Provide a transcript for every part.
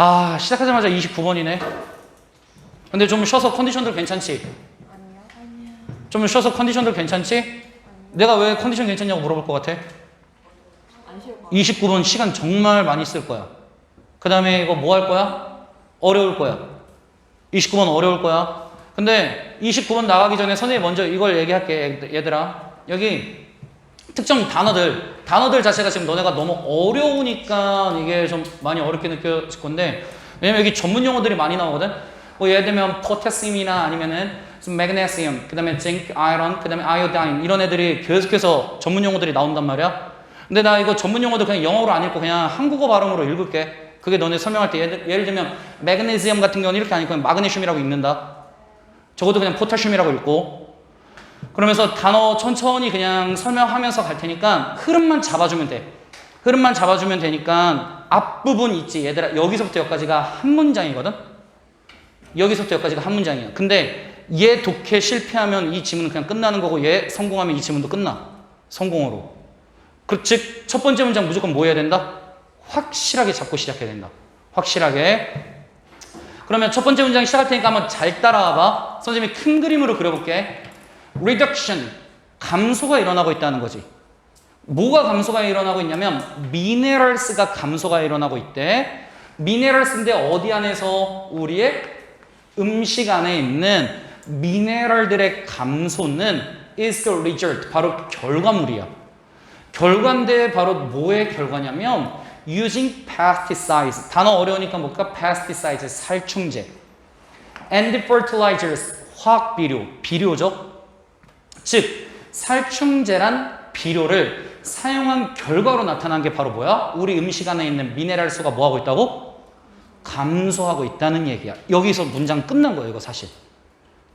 아, 시작하자마자 29번이네. 근데 좀 쉬어서 컨디션들 괜찮지? 아니요. 좀 쉬어서 컨디션들 괜찮지? 내가 왜 컨디션 괜찮냐고 물어볼 것 같아? 안 쉬울 것 29번 시간 정말 많이 쓸 거야. 그 다음에 이거 뭐 할 거야? 어려울 거야. 29번 어려울 거야. 근데 29번 나가기 전에 선생님이 먼저 이걸 얘기할게. 얘들아, 여기 특정 단어들 자체가 지금 너네가 너무 어려우니까 이게 좀 많이 어렵게 느껴질 건데, 왜냐면 여기 전문 용어들이 많이 나오거든. 뭐 예를 들면 포타슘이나 아니면은 매그네슘, 그 다음에 징크, 아이런, 그 다음에 아이오다인, 이런 애들이 계속해서 전문 용어들이 나온단 말이야. 근데 나 이거 전문 용어도 그냥 영어로 안 읽고 그냥 한국어 발음으로 읽을게. 그게 너네 설명할 때 예를 들면 매그네슘 같은 경우는 이렇게 아니고 그냥 마그네슘이라고 읽는다. 적어도 그냥 포타슘이라고 읽고. 그러면서 단어 천천히 그냥 설명하면서 갈 테니까 흐름만 잡아주면 돼. 흐름만 잡아주면 되니까 앞부분 있지. 얘들아, 여기서부터 여기까지가 한 문장이거든. 여기서부터 여기까지가 한 문장이야. 근데 얘 독해 실패하면 이 지문은 그냥 끝나는 거고, 얘 성공하면 이 지문도 끝나. 성공으로. 즉, 첫 번째 문장 무조건 뭐 해야 된다? 확실하게 잡고 시작해야 된다. 확실하게. 그러면 첫 번째 문장 시작할 테니까 한번 잘 따라와봐. 선생님이 큰 그림으로 그려볼게. Reduction, 감소가 일어나고 있다는 거지. 뭐가 감소가 일어나고 있냐면 minerals가 감소가 일어나고 있대. minerals인데 어디 안에서? 우리의 음식 안에 있는 미네랄들의 감소는 is the result, 바로 결과물이야. 결과인데 바로 뭐의 결과냐면 using pesticides, 단어 어려우니까 뭘까? pesticides, 살충제, and fertilizers, 화학 비료, 비료죠. 즉 살충제란 비료를 사용한 결과로 나타난 게 바로 뭐야? 우리 음식 안에 있는 미네랄 수가 뭐하고 있다고? 감소하고 있다는 얘기야. 여기서 문장 끝난 거예요, 이거 사실.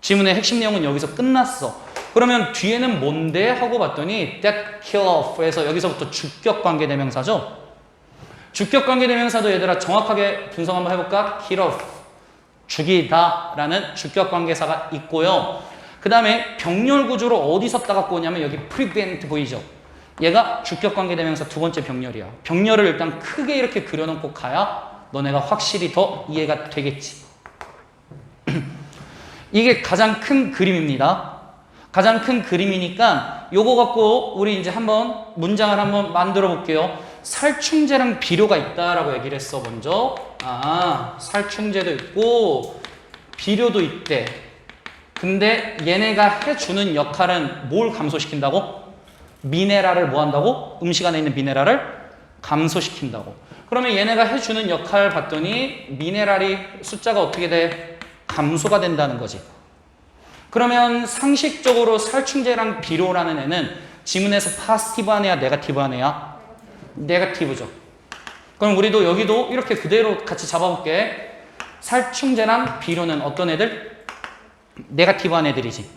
지문의 핵심 내용은 여기서 끝났어. 그러면 뒤에는 뭔데? 하고 봤더니 that kill off에서 여기서부터 주격관계대명사죠. 주격관계대명사도 얘들아 정확하게 분석 한번 해볼까? kill off, 죽이다 라는 주격관계사가 있고요. 그 다음에 병렬 구조로 어디서 따갖고 오냐면 여기 prevent 보이죠? 얘가 주격관계대명사 두 번째 병렬이야. 병렬을 일단 크게 이렇게 그려놓고 가야 너네가 확실히 더 이해가 되겠지. 이게 가장 큰 그림입니다. 가장 큰 그림이니까 요거 갖고 우리 이제 한번 문장을 한번 만들어 볼게요. 살충제랑 비료가 있다라고 얘기를 했어, 먼저. 살충제도 있고 비료도 있대. 근데 얘네가 해주는 역할은 뭘 감소시킨다고? 미네랄을 뭐 한다고? 음식 안에 있는 미네랄을 감소시킨다고. 그러면 얘네가 해주는 역할 봤더니 미네랄이 숫자가 어떻게 돼? 감소가 된다는 거지. 그러면 상식적으로 살충제랑 비료라는 애는 지문에서 파지티브한 애야, 네거티브한 애야? 네거티브죠. 그럼 우리도 여기도 이렇게 그대로 같이 잡아볼게. 살충제랑 비료는 어떤 애들? 네거티브한 애들이지.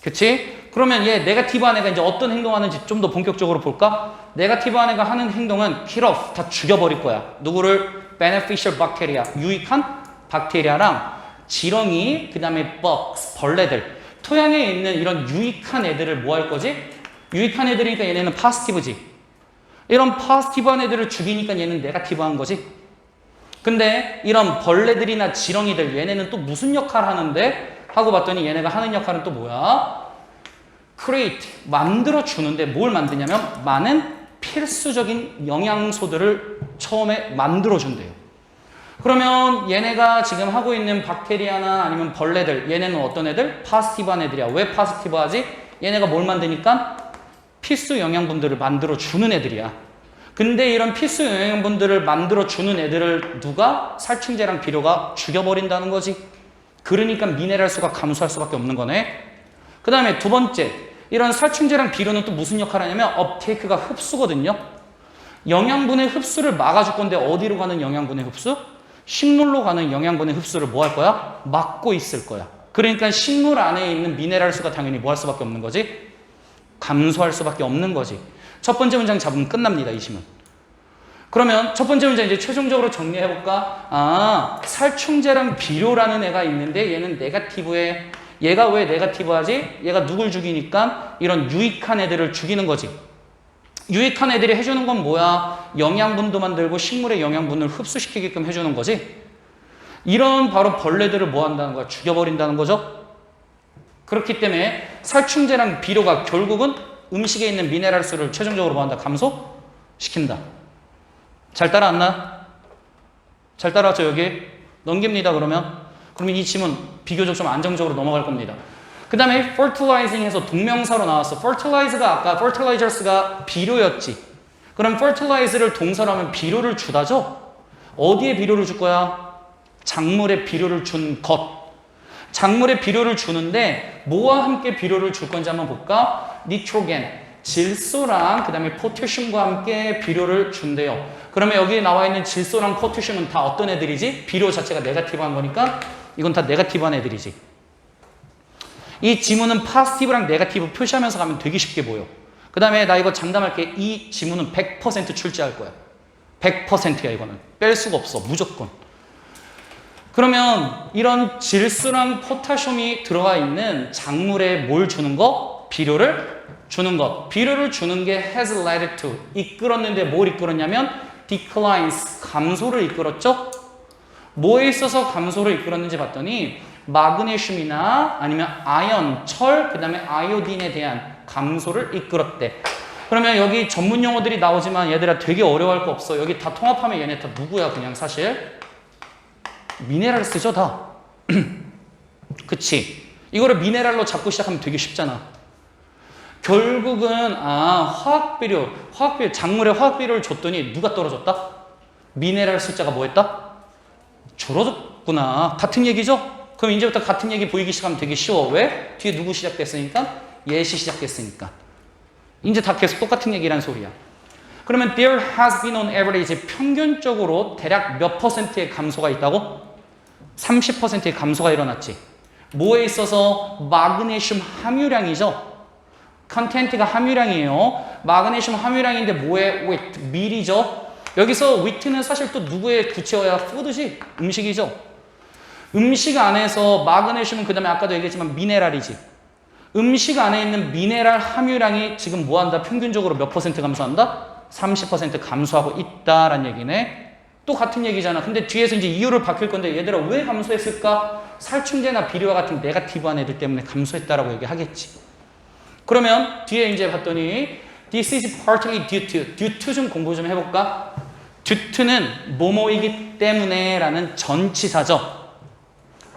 그치? 그러면 얘 네거티브한 애가 이제 어떤 행동하는지 좀 더 본격적으로 볼까? 네거티브한 애가 하는 행동은 kill off, 다 죽여버릴 거야. 누구를? beneficial bacteria, 유익한 박테리아랑 지렁이, 그 다음에 bugs, 벌레들. 토양에 있는 이런 유익한 애들을 뭐 할 거지? 유익한 애들이니까 얘네는 파지티브지. 이런 파지티브한 애들을 죽이니까 얘는 네거티브한 거지. 근데 이런 벌레들이나 지렁이들 얘네는 또 무슨 역할을 하는데? 하고 봤더니 얘네가 하는 역할은 또 뭐야? create, 만들어주는데 뭘 만드냐면 많은 필수적인 영양소들을 처음에 만들어준대요. 그러면 얘네가 지금 하고 있는 박테리아나 아니면 벌레들, 얘네는 어떤 애들? 파지티브한 애들이야. 왜 파지티브하지? 얘네가 뭘 만드니까? 필수 영양분들을 만들어주는 애들이야. 근데 이런 필수 영양분들을 만들어주는 애들을 누가? 살충제랑 비료가 죽여버린다는 거지. 그러니까 미네랄 수가 감소할 수밖에 없는 거네. 그 다음에 두 번째, 이런 살충제랑 비료는 또 무슨 역할을 하냐면 업테이크가 흡수거든요. 영양분의 흡수를 막아줄 건데 어디로 가는 영양분의 흡수? 식물로 가는 영양분의 흡수를 뭐 할 거야? 막고 있을 거야. 그러니까 식물 안에 있는 미네랄 수가 당연히 뭐 할 수밖에 없는 거지? 감소할 수밖에 없는 거지. 첫 번째 문장 잡으면 끝납니다, 이 시문. 그러면 첫 번째 문장 이제 최종적으로 정리해볼까? 살충제랑 비료라는 애가 있는데 얘는 네거티브에, 얘가 왜 네거티브하지? 얘가 누굴 죽이니까 이런 유익한 애들을 죽이는 거지. 유익한 애들이 해주는 건 뭐야? 영양분도 만들고 식물의 영양분을 흡수시키게끔 해주는 거지. 이런 바로 벌레들을 뭐 한다는 거야? 죽여버린다는 거죠. 그렇기 때문에 살충제랑 비료가 결국은 음식에 있는 미네랄수를 최종적으로 뭐 한다? 감소시킨다. 잘 따라왔나? 잘 따라왔죠 여기? 넘깁니다 그러면. 그러면 이 지문 비교적 좀 안정적으로 넘어갈 겁니다. 그 다음에 fertilizing에서 동명사로 나왔어. fertilize가 아까 fertilizers가 비료였지. 그럼 fertilize를 동사로 하면 비료를 주다죠? 어디에 비료를 줄 거야? 작물에 비료를 준 것. 작물에 비료를 주는데 뭐와 함께 비료를 줄 건지 한번 볼까? 니트로겐, 질소랑 그 다음에 포타슘과 함께 비료를 준대요. 그러면 여기 나와 있는 질소랑 포타슘은 다 어떤 애들이지? 비료 자체가 네거티브한 거니까 이건 다 네거티브한 애들이지. 이 지문은 파지티브랑 네거티브 표시하면서 가면 되게 쉽게 보여. 그 다음에 나 이거 장담할게. 이 지문은 100% 출제할 거야. 100%야 이거는. 뺄 수가 없어. 무조건. 그러면 이런 질소랑 포타슘이 들어가 있는 작물에 뭘 주는 거? 비료를 주는 것. 비료를 주는 게 has led to. 이끌었는데 뭘 이끌었냐면 declines. 감소를 이끌었죠? 뭐에 있어서 감소를 이끌었는지 봤더니 마그네슘이나 아니면 아연, 철, 그 다음에 아이오딘에 대한 감소를 이끌었대. 그러면 여기 전문 용어들이 나오지만 얘들아 되게 어려워할 거 없어. 여기 다 통합하면 얘네 다 누구야 그냥 사실? 미네랄 쓰죠 다. 그치? 이거를 미네랄로 잡고 시작하면 되게 쉽잖아. 결국은 화학비료, 작물에 화학비료를 줬더니 누가 떨어졌다? 미네랄 숫자가 뭐 했다? 줄어졌구나. 같은 얘기죠? 그럼 이제부터 같은 얘기 보이기 시작하면 되게 쉬워. 왜? 뒤에 누구 시작됐으니까? 예시 시작됐으니까. 이제 다 계속 똑같은 얘기란 소리야. 그러면 there has been on average 평균적으로 대략 몇 퍼센트의 감소가 있다고? 30%의 감소가 일어났지. 뭐에 있어서? 마그네슘 함유량이죠. 컨텐트가 함유량이에요. 마그네슘 함유량인데 뭐에? with, 밀이죠. 여기서 with는 사실 또 누구의 구체어야? food지. 음식이죠. 음식 안에서 마그네슘은 그 다음에 아까도 얘기했지만 미네랄이지. 음식 안에 있는 미네랄 함유량이 지금 뭐한다? 평균적으로 몇 퍼센트 감소한다? 30% 감소하고 있다라는 얘기네. 또 같은 얘기잖아. 근데 뒤에서 이제 이유를 바뀔 건데 얘들아 왜 감소했을까? 살충제나 비료와 같은 네거티브한 애들 때문에 감소했다라고 얘기하겠지. 그러면 뒤에 이제 봤더니 This is partly due to. due to 좀 공부 좀 해볼까? due to는 뭐뭐이기 때문에 라는 전치사죠.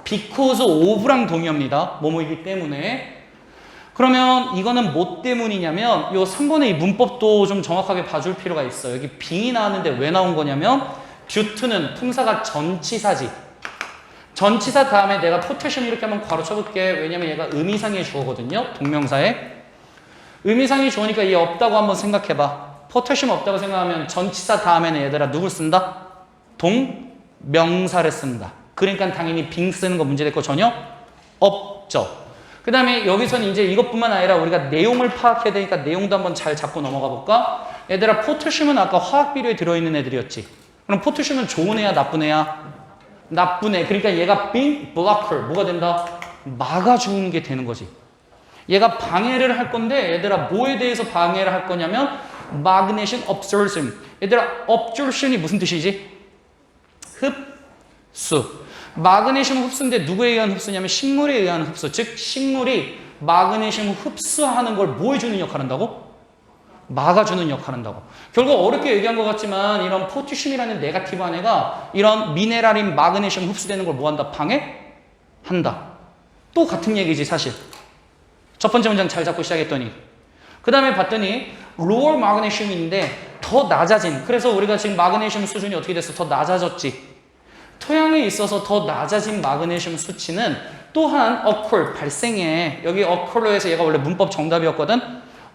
because of랑 동의어입니다. 뭐뭐이기 때문에. 그러면 이거는 뭐 때문이냐면 요 3번의 이 문법도 좀 정확하게 봐줄 필요가 있어요. 여기 being이 나왔는데 왜 나온 거냐면 due to는 품사가 전치사지. 전치사 다음에 내가 포테슘 이렇게 한번 괄호 쳐볼게. 왜냐면 얘가 의미상의 주어거든요. 동명사에. 의미상의 주어니까 얘 없다고 한번 생각해봐. 포테슘 없다고 생각하면 전치사 다음에는 얘들아 누굴 쓴다? 동명사를 쓴다. 그러니까 당연히 being 쓰는 거 문제될 거 전혀 없죠. 그 다음에 여기서는 이제 이것뿐만 아니라 우리가 내용을 파악해야 되니까 내용도 한번 잘 잡고 넘어가 볼까? 얘들아 포테슘은 아까 화학비료에 들어있는 애들이었지. 그럼 포테슘은 좋은 애야 나쁜 애야? 나쁜 애. 그러니까 얘가 being blocker 뭐가 된다? 막아주는 게 되는 거지. 얘가 방해를 할 건데 얘들아 뭐에 대해서 방해를 할 거냐면 magnesium absorption. 얘들아 absorption이 무슨 뜻이지? 흡수. 마그네슘 흡수인데 누구에 의한 흡수냐면 식물에 의한 흡수. 즉 식물이 마그네슘 흡수하는 걸 뭐 해주는 역할을 한다고? 막아주는 역할을 한다고. 결국 어렵게 얘기한 것 같지만 이런 포티슘이라는 네거티브한 애가 이런 미네랄인 마그네슘 흡수되는 걸 뭐 한다? 방해한다. 또 같은 얘기지 사실. 첫 번째 문장 잘 잡고 시작했더니 그 다음에 봤더니 lower 마그네슘인데 더 낮아진. 그래서 우리가 지금 마그네슘 수준이 어떻게 됐어? 더 낮아졌지. 토양에 있어서 더 낮아진 마그네슘 수치는 또한 occur, 발생해. 여기 occur로 해서 얘가 원래 문법 정답이었거든.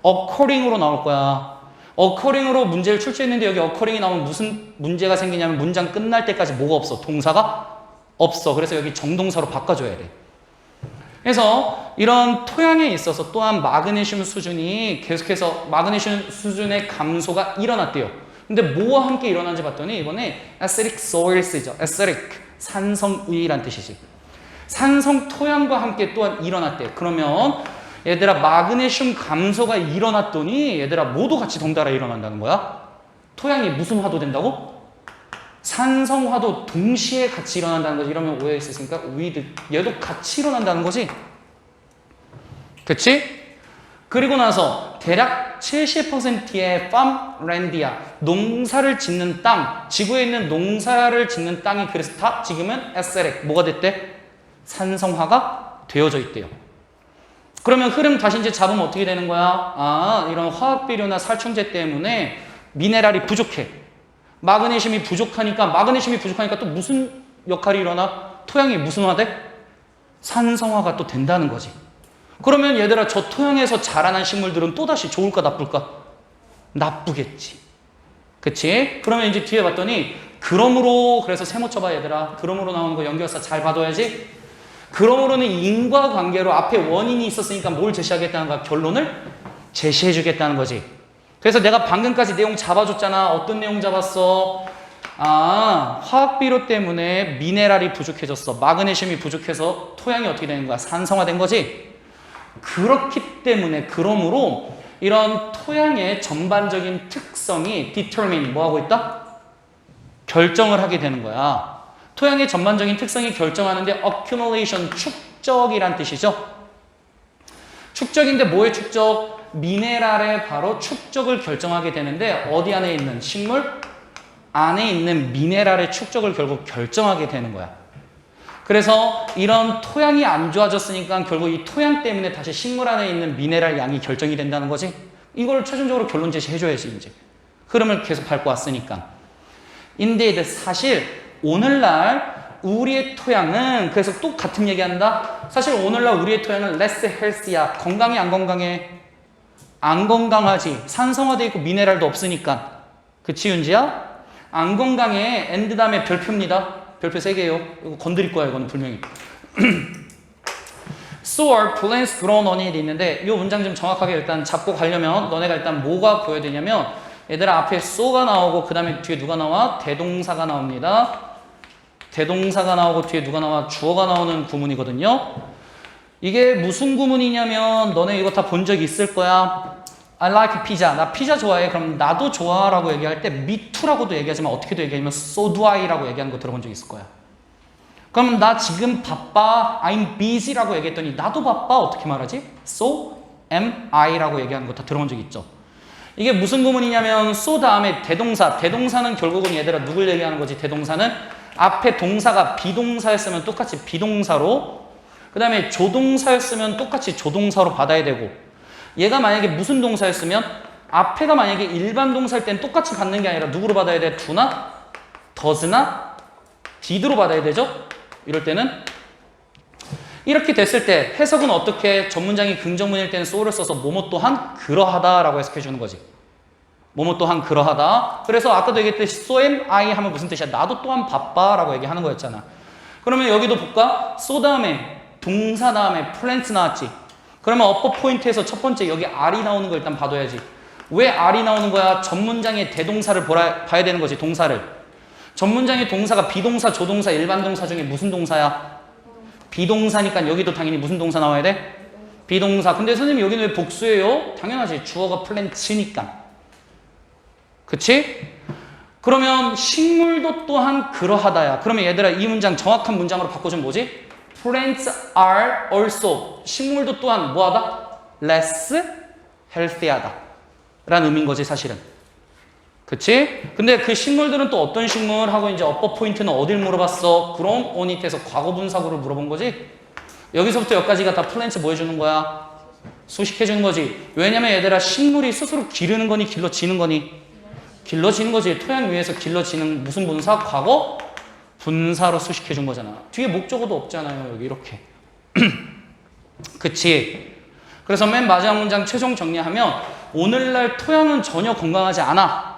occurring으로 나올 거야. occurring으로 문제를 출제했는데 여기 occurring이 나오면 무슨 문제가 생기냐면 문장 끝날 때까지 뭐가 없어? 동사가 없어. 그래서 여기 정동사로 바꿔줘야 돼. 그래서 이런 토양에 있어서 또한 마그네슘 수준이 계속해서 마그네슘 수준의 감소가 일어났대요. 근데 뭐와 함께 일어난지 봤더니 이번에 acidic soils죠. acidic, 산성의란 뜻이지. 산성 토양과 함께 또한 일어났대. 그러면 얘들아 마그네슘 감소가 일어났더니 얘들아 모두 같이 덩달아 일어난다는 거야. 토양이 무슨 화도 된다고? 산성화도 동시에 같이 일어난다는 거지. 이러면 오해 있으니까 with 얘도 같이 일어난다는 거지. 그치? 그리고 나서 대략 70%의 팜랜디아 농사를 짓는 땅, 지구에 있는 농사를 짓는 땅이 그래서 다 지금은 에세렉 뭐가 됐대? 산성화가 되어져 있대요. 그러면 흐름 다시 이제 잡으면 어떻게 되는 거야? 아, 이런 화학비료나 살충제 때문에 미네랄이 부족해. 마그네슘이 부족하니까 또 무슨 역할이 일어나? 토양이 무슨 화돼? 산성화가 또 된다는 거지. 그러면 얘들아 저 토양에서 자라난 식물들은 또다시 좋을까 나쁠까? 나쁘겠지. 그치? 그러면 이제 뒤에 봤더니 그러므로 그래서 세모 쳐봐 얘들아. 그러므로 나오는 거 연결사 잘 봐둬야지. 그러므로는 인과관계로 앞에 원인이 있었으니까 뭘 제시하겠다는 거야? 결론을 제시해 주겠다는 거지. 그래서 내가 방금까지 내용 잡아줬잖아. 어떤 내용 잡았어? 아, 화학비료 때문에 미네랄이 부족해졌어. 마그네슘이 부족해서 토양이 어떻게 되는 거야? 산성화된 거지. 그렇기 때문에 그러므로 이런 토양의 전반적인 특성이 determine 뭐하고 있다? 결정을 하게 되는 거야. 토양의 전반적인 특성이 결정하는데 accumulation, 축적이란 뜻이죠. 축적인데 뭐의 축적? 미네랄의 바로 축적을 결정하게 되는데 어디 안에 있는 식물? 안에 있는 미네랄의 축적을 결국 결정하게 되는 거야. 그래서 이런 토양이 안 좋아졌으니까 결국 이 토양 때문에 다시 식물 안에 있는 미네랄 양이 결정이 된다는 거지. 이걸 최종적으로 결론 제시해줘야지 이제. 흐름을 계속 밟고 왔으니까. 인데이드 사실 오늘날 우리의 토양은 그래서 또 같은 얘기한다. 사실 오늘날 우리의 토양은 less healthy야. 건강해 안 건강해? 안 건강하지. 산성화돼 있고 미네랄도 없으니까. 그치 윤지야? 안 건강해. 엔드 다음에 별표입니다. 별표 3개요. 이거 건드릴 거야 이거는 분명히. So are plants grown on it 있는데 이 문장 좀 정확하게 일단 잡고 가려면 너네가 일단 뭐가 보여야 되냐면 얘들아 앞에 so가 나오고 그 다음에 뒤에 누가 나와? 대동사가 나옵니다. 대동사가 나오고 뒤에 누가 나와? 주어가 나오는 구문이거든요. 이게 무슨 구문이냐면 너네 이거 다 본 적 있을 거야. I like pizza. 나 피자 좋아해. 그럼 나도 좋아라고 얘기할 때 me too라고도 얘기하지만 어떻게도 얘기하면 so do I라고 얘기하는 거 들어본 적 있을 거야. 그럼 나 지금 바빠. I'm busy라고 얘기했더니 나도 바빠. 어떻게 말하지? So am I라고 얘기하는 거 다 들어본 적 있죠. 이게 무슨 구문이냐면 so 다음에 대동사. 대동사는 결국은 얘들아 누굴 얘기하는 거지? 대동사는 앞에 동사가 비동사였으면 똑같이 비동사로 그 다음에 조동사였으면 똑같이 조동사로 받아야 되고 얘가 만약에 무슨 동사였으면 앞에가 만약에 일반 동사일 땐 똑같이 받는 게 아니라 누구로 받아야 돼? do나 does나 did로 받아야 되죠? 이럴 때는 이렇게 됐을 때 해석은 어떻게 전문장이 긍정문일 때는 so를 써서 뭐뭐 또한 그러하다라고 해석해 주는 거지. 뭐뭐 또한 그러하다. 그래서 아까도 얘기했듯이 so am I 하면 무슨 뜻이야? 나도 또한 바빠라고 얘기하는 거였잖아. 그러면 여기도 볼까? so 다음에 동사 다음에 플랜트 나왔지. 그러면 어퍼 포인트에서 첫 번째 여기 R이 나오는 거 일단 봐둬야지. 왜 R이 나오는 거야? 전문장의 대동사를 봐야 되는 거지. 동사를. 전문장의 동사가 비동사, 조동사, 일반 동사 중에 무슨 동사야? 비동사니까 여기도 당연히 무슨 동사 나와야 돼? 비동사. 근데 선생님 여기는 왜 복수예요? 당연하지. 주어가 플랜트니까. 그치? 그러면 식물도 또한 그러하다야. 그러면 얘들아 이 문장 정확한 문장으로 바꿔주면 뭐지? Plants are also. 식물도 또한 뭐하다? less healthy하다 라는 의미인 거지 사실은. 그치? 근데 그 식물들은 또 어떤 식물? 하고 이제 어퍼 포인트는 어딜 물어봤어? 그럼 on it에서 과거분사구를 물어본 거지. 여기서부터 여기까지가 다 플랜트 뭐 해주는 거야? 수식해주는 거지. 왜냐면 얘들아 식물이 스스로 기르는 거니 길러지는 거니? 길러지는 거지. 토양 위에서 길러지는 무슨 분사? 과거 분사로 수식해 준 거잖아. 뒤에 목적어도 없잖아요. 여기 이렇게. 그치? 그래서 맨 마지막 문장 최종 정리하면 오늘날 토양은 전혀 건강하지 않아.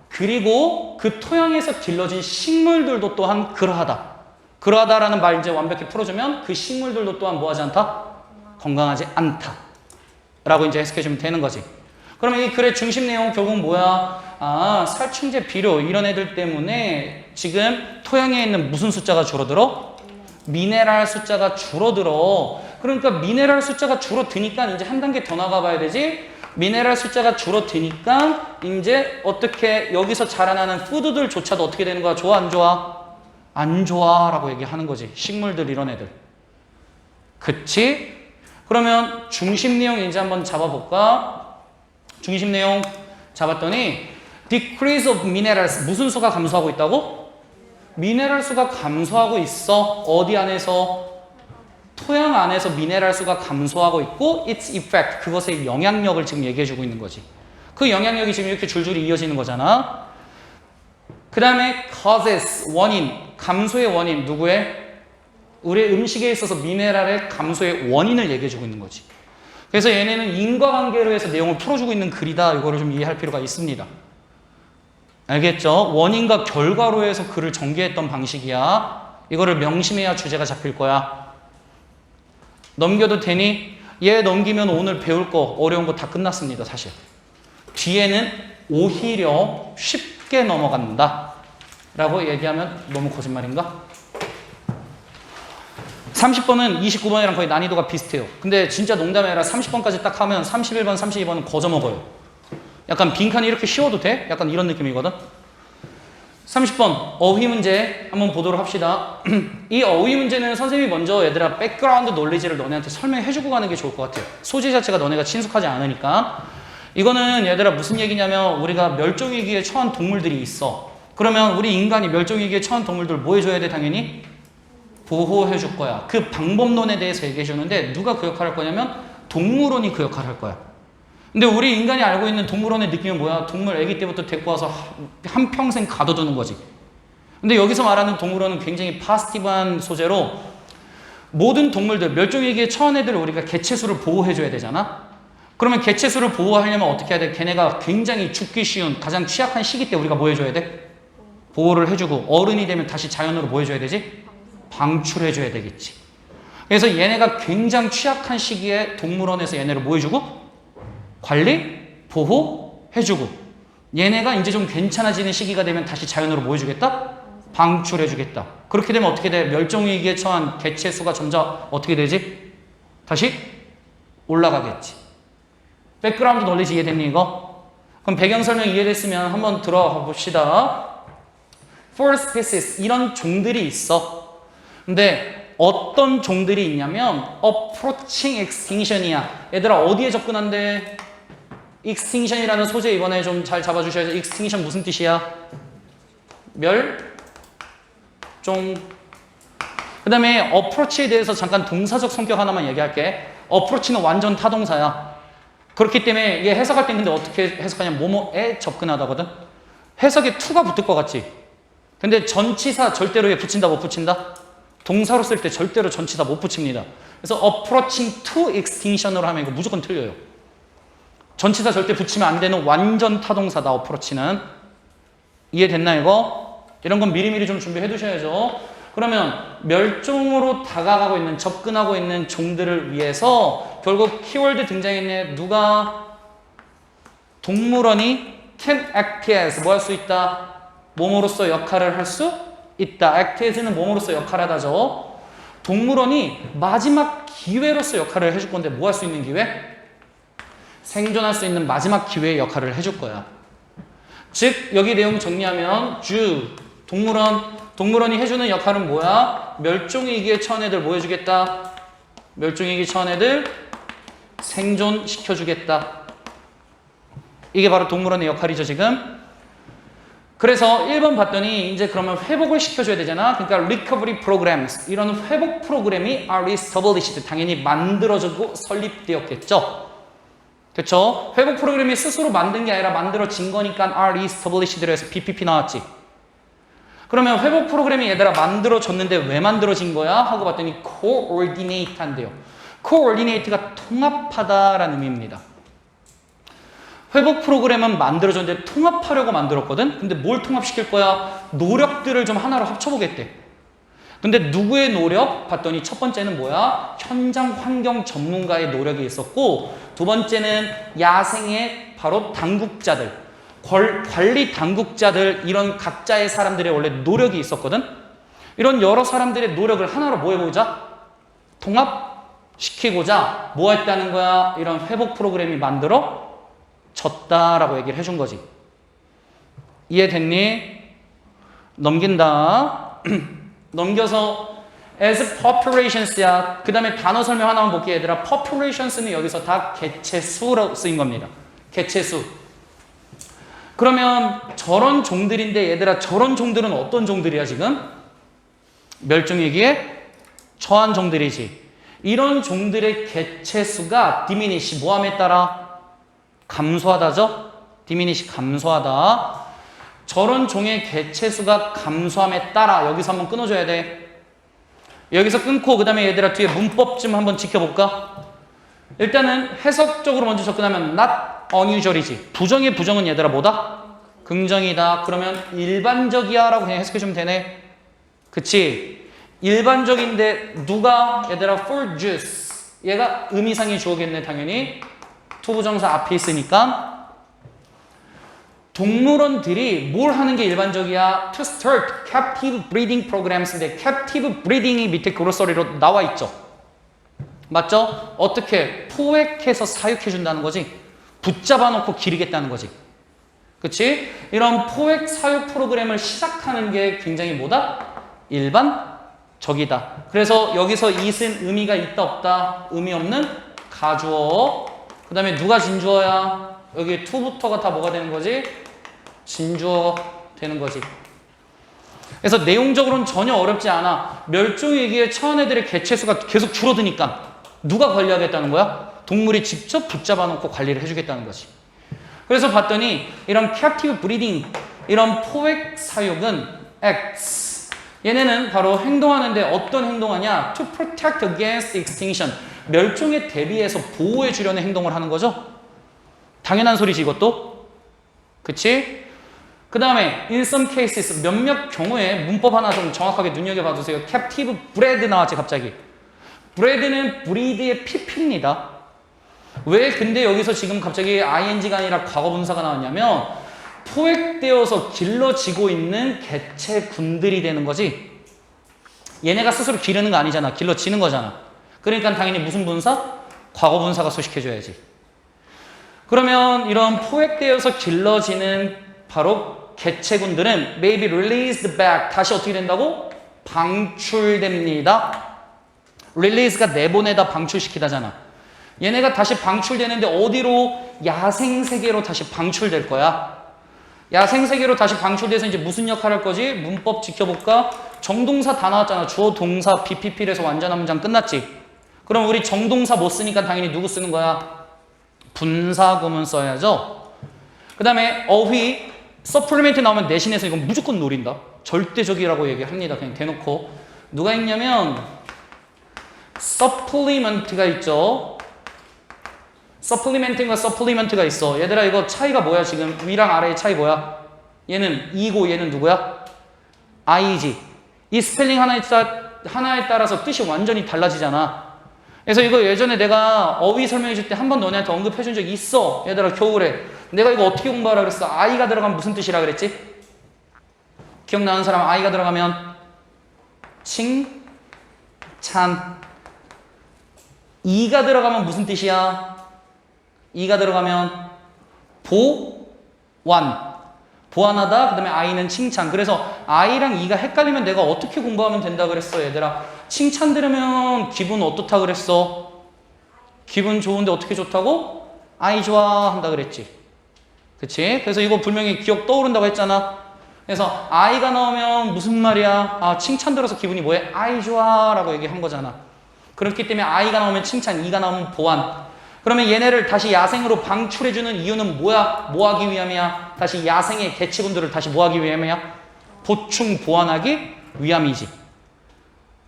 그리고 그 토양에서 길러진 식물들도 또한 그러하다. 그러하다라는 말 이제 완벽히 풀어주면 그 식물들도 또한 뭐하지 않다? 건강하지 않다. 라고 이제 해석해 주면 되는 거지. 그러면 이 글의 중심 내용은 결국 뭐야? 아, 살충제, 비료 이런 애들 때문에 지금 토양에 있는 무슨 숫자가 줄어들어? 미네랄 숫자가 줄어들어. 그러니까 미네랄 숫자가 줄어드니까 이제 한 단계 더 나가 봐야 되지. 미네랄 숫자가 줄어드니까 이제 어떻게 여기서 자라나는 푸드들조차도 어떻게 되는 거야? 좋아 안 좋아? 안 좋아라고 얘기하는 거지. 식물들 이런 애들. 그치? 그러면 중심 내용 이제 한번 잡아볼까? 중심 내용 잡았더니 decrease of minerals 무슨 수가 감소하고 있다고? 미네랄 수가 감소하고 있어. 어디 안에서? 토양 안에서 미네랄 수가 감소하고 있고 its effect 그것의 영향력을 지금 얘기해주고 있는 거지. 그 영향력이 지금 이렇게 줄줄이 이어지는 거잖아. 그 다음에 causes 원인 감소의 원인 누구의? 우리 음식에 있어서 미네랄의 감소의 원인을 얘기해주고 있는 거지. 그래서 얘네는 인과관계로 해서 내용을 풀어주고 있는 글이다. 이거를 좀 이해할 필요가 있습니다. 알겠죠? 원인과 결과로 해서 글을 전개했던 방식이야. 이거를 명심해야 주제가 잡힐 거야. 넘겨도 되니? 얘 넘기면 오늘 배울 거 어려운 거 다 끝났습니다. 사실. 뒤에는 오히려 쉽게 넘어간다 라고 얘기하면 너무 거짓말인가? 30번은 29번이랑 거의 난이도가 비슷해요. 근데 진짜 농담이 아니라 30번까지 딱 하면 31번, 32번은 거저 먹어요. 약간 빈칸이 이렇게 씌워도 돼? 약간 이런 느낌이거든. 30번 어휘 문제 한번 보도록 합시다. 이 어휘 문제는 선생님이 먼저 얘들아 백그라운드 놀리지를 너네한테 설명해주고 가는 게 좋을 것 같아요. 소재 자체가 너네가 친숙하지 않으니까. 이거는 얘들아 무슨 얘기냐면 우리가 멸종위기에 처한 동물들이 있어. 그러면 우리 인간이 멸종위기에 처한 동물들 뭐 해줘야 돼? 당연히 보호해줄 거야. 그 방법론에 대해서 얘기해주는데 누가 그 역할을 할 거냐면 동물원이 그 역할을 할 거야. 근데 우리 인간이 알고 있는 동물원의 느낌은 뭐야? 동물 아기 때부터 데리고 와서 한평생 가둬두는 거지. 근데 여기서 말하는 동물원은 굉장히 파지티브한 소재로 모든 동물들, 멸종위기에 처한 애들을 우리가 개체수를 보호해줘야 되잖아? 그러면 개체수를 보호하려면 어떻게 해야 돼? 걔네가 굉장히 죽기 쉬운 가장 취약한 시기 때 우리가 뭐 해줘야 돼? 보호를 해주고 어른이 되면 다시 자연으로 뭐 해줘야 되지? 방출해줘야 되겠지. 그래서 얘네가 굉장히 취약한 시기에 동물원에서 얘네를 뭐 해주고? 관리, 보호해주고 얘네가 이제 좀 괜찮아지는 시기가 되면 다시 자연으로 뭐 해주겠다? 방출해주겠다. 그렇게 되면 어떻게 돼? 멸종위기에 처한 개체수가 점점 어떻게 되지? 다시 올라가겠지. 백그라운드 놀리지 이해됐니 이거? 그럼 배경 설명 이해됐으면 한번 들어가 봅시다. For species 이런 종들이 있어. 근데 어떤 종들이 있냐면 approaching extinction이야. 얘들아 어디에 접근한대? extinction이라는 소재 이번에 좀 잘 잡아주셔야죠. extinction 무슨 뜻이야? 멸종. 그 다음에 approach에 대해서 잠깐 동사적 성격 하나만 얘기할게. approach는 완전 타동사야. 그렇기 때문에 얘 해석할 때 근데 어떻게 해석하냐면 뭐뭐에 접근하다거든. 해석에 to가 붙을 것 같지? 근데 전치사 절대로 얘 붙인다 못 붙인다? 동사로 쓸 때 절대로 전치사 못 붙입니다. 그래서 approaching to extinction으로 하면 이거 무조건 틀려요. 전치사 절대 붙이면 안 되는 완전 타동사다. approach는. 이해됐나 이거? 이런 건 미리미리 좀 준비해 두셔야죠. 그러면 멸종으로 다가가고 있는 접근하고 있는 종들을 위해서 결국 키워드 등장했네. 누가? 동물원이 can act as 뭐 할 수 있다? 몸으로서 역할을 할 수 있다. act as는 몸으로서 역할하다죠. 동물원이 마지막 기회로서 역할을 해줄 건데 뭐 할 수 있는 기회? 생존할 수 있는 마지막 기회의 역할을 해줄 거야. 즉 여기 내용 정리하면 동물원이 해주는 역할은 뭐야? 멸종위기에 처한 애들 뭐 해주겠다? 멸종위기에 처한 애들 생존시켜주겠다. 이게 바로 동물원의 역할이죠 지금. 그래서 1번 봤더니 이제 그러면 회복을 시켜줘야 되잖아. 그러니까 recovery programs 이런 회복 프로그램이 are established 당연히 만들어지고 설립되었겠죠. 그렇죠? 회복 프로그램이 스스로 만든 게 아니라 만들어진 거니까 are established로 해서 PPP 나왔지. 그러면 회복 프로그램이 얘들아 만들어졌는데 왜 만들어진 거야? 하고 봤더니 coordinate 한대요. coordinate가 통합하다라는 의미입니다. 회복 프로그램은 만들어졌는데 통합하려고 만들었거든? 근데 뭘 통합시킬 거야? 노력들을 좀 하나로 합쳐보겠대. 근데 누구의 노력? 봤더니 첫 번째는 뭐야? 현장 환경 전문가의 노력이 있었고 두 번째는 야생의 바로 당국자들, 관리 당국자들 이런 각자의 사람들의 원래 노력이 있었거든? 이런 여러 사람들의 노력을 하나로 뭐 해보자? 통합 시키고자 뭐 했다는 거야? 이런 회복 프로그램이 만들어졌다라고 얘기를 해준 거지. 이해됐니? 넘긴다. 넘겨서 as populations야. 그 다음에 단어 설명 하나만 볼게요. 얘들아. populations는 여기서 다 개체수로 쓰인 겁니다. 개체수. 그러면 저런 종들인데 얘들아, 저런 종들은 어떤 종들이야 지금? 멸종위기에 처한 종들이지. 이런 종들의 개체수가 diminish, 뭐함에 따라? 감소하다죠? diminish, 감소하다. 저런 종의 개체수가 감소함에 따라 여기서 한번 끊어줘야 돼. 여기서 끊고 그 다음에 얘들아 뒤에 문법 좀 한번 지켜볼까? 일단은 해석적으로 먼저 접근하면 not unusual이지. 부정의 부정은 얘들아 뭐다? 긍정이다. 그러면 일반적이야 라고 그냥 해석해주면 되네. 그치? 일반적인데 누가 얘들아 for juice, 얘가 의미상의 주어겠네. 당연히 투부정사 앞에 있으니까. 동물원들이 뭘 하는 게 일반적이야? To start captive breeding programs인데 captive breeding이 밑에 글로서리로 나와 있죠. 맞죠? 어떻게? 포획해서 사육해준다는 거지. 붙잡아 놓고 기르겠다는 거지. 그치? 이런 포획 사육 프로그램을 시작하는 게 굉장히 뭐다? 일반적이다. 그래서 여기서 it은 의미가 있다 없다? 의미 없는 가주어. 그 다음에 누가 진주어야? 여기 to부터가 다 뭐가 되는 거지? 진주어 되는 거지. 그래서 내용적으로는 전혀 어렵지 않아. 멸종위기에 처한 애들의 개체수가 계속 줄어드니까 누가 관리하겠다는 거야? 동물이 직접 붙잡아 놓고 관리를 해주겠다는 거지. 그래서 봤더니 이런 captive breeding, 이런 포획 사육은 acts. 얘네는 바로 행동하는데 어떤 행동하냐? To protect against extinction. 멸종에 대비해서 보호해 주려는 행동을 하는 거죠. 당연한 소리지 이것도. 그치? 그 다음에 in some cases, 몇몇 경우에 문법 하나 좀 정확하게 눈여겨봐 주세요. captive bred 나왔지 갑자기. bred는 breed의 pp입니다. 왜 근데 여기서 지금 갑자기 ing가 아니라 과거분사가 나왔냐면 포획되어서 길러지고 있는 개체군들이 되는 거지. 얘네가 스스로 기르는 거 아니잖아. 길러지는 거잖아. 그러니까 당연히 무슨 분사? 과거분사가 소식해줘야지. 그러면 이런 포획되어서 길러지는 바로 개체군들은 may be released back. 다시 어떻게 된다고? 방출됩니다. release가 내보내다 방출시키다잖아. 얘네가 다시 방출되는데 어디로? 야생세계로 다시 방출될 거야. 야생세계로 다시 방출돼서 이제 무슨 역할을 할 거지? 문법 지켜볼까? 정동사 다 나왔잖아. 주어, 동사, BPP에서 완전한 문장 끝났지? 그럼 우리 정동사 못 쓰니까 당연히 누구 쓰는 거야? 분사구문 써야죠. 그 다음에 어휘, 서플리멘트 나오면 내신에서 이건 무조건 노린다. 절대적이라고 얘기합니다. 그냥 대놓고. 누가 있냐면 서플리먼트가 있죠. 서플리멘트인가 서플리먼트가 있어. 얘들아 이거 차이가 뭐야 지금? 위랑 아래의 차이 뭐야? 얘는 이고 얘는 누구야? I지. 이 스펠링 하나에 따라서 뜻이 완전히 달라지잖아. 그래서 이거 예전에 내가 어휘 설명해 줄 때 한 번 너네한테 언급해 준 적 있어. 얘들아 겨울에. 내가 이거 어떻게 공부하라 그랬어? I가 들어가면 무슨 뜻이라 그랬지? 기억나는 사람? I가 들어가면 칭찬. E가 들어가면 무슨 뜻이야? E가 들어가면 보완. 보완하다. 그 다음에 I는 칭찬. 그래서 I랑 E가 헷갈리면 내가 어떻게 공부하면 된다 그랬어 얘들아? 칭찬 들으면 기분 어떻다 그랬어? 기분 좋은데 어떻게 좋다고? I 좋아 한다 그랬지. 그치? 그래서 이거 분명히 기억 떠오른다고 했잖아. 그래서 I가 나오면 무슨 말이야? 아, 칭찬 들어서 기분이 뭐해? I 좋아 라고 얘기한 거잖아. 그렇기 때문에 I가 나오면 칭찬, E가 나오면 보완. 그러면 얘네를 다시 야생으로 방출해주는 이유는 뭐야? 뭐 하기 위함이야? 다시 야생의 개체군들을 다시 뭐 하기 위함이야? 보충, 보완하기 위함이지.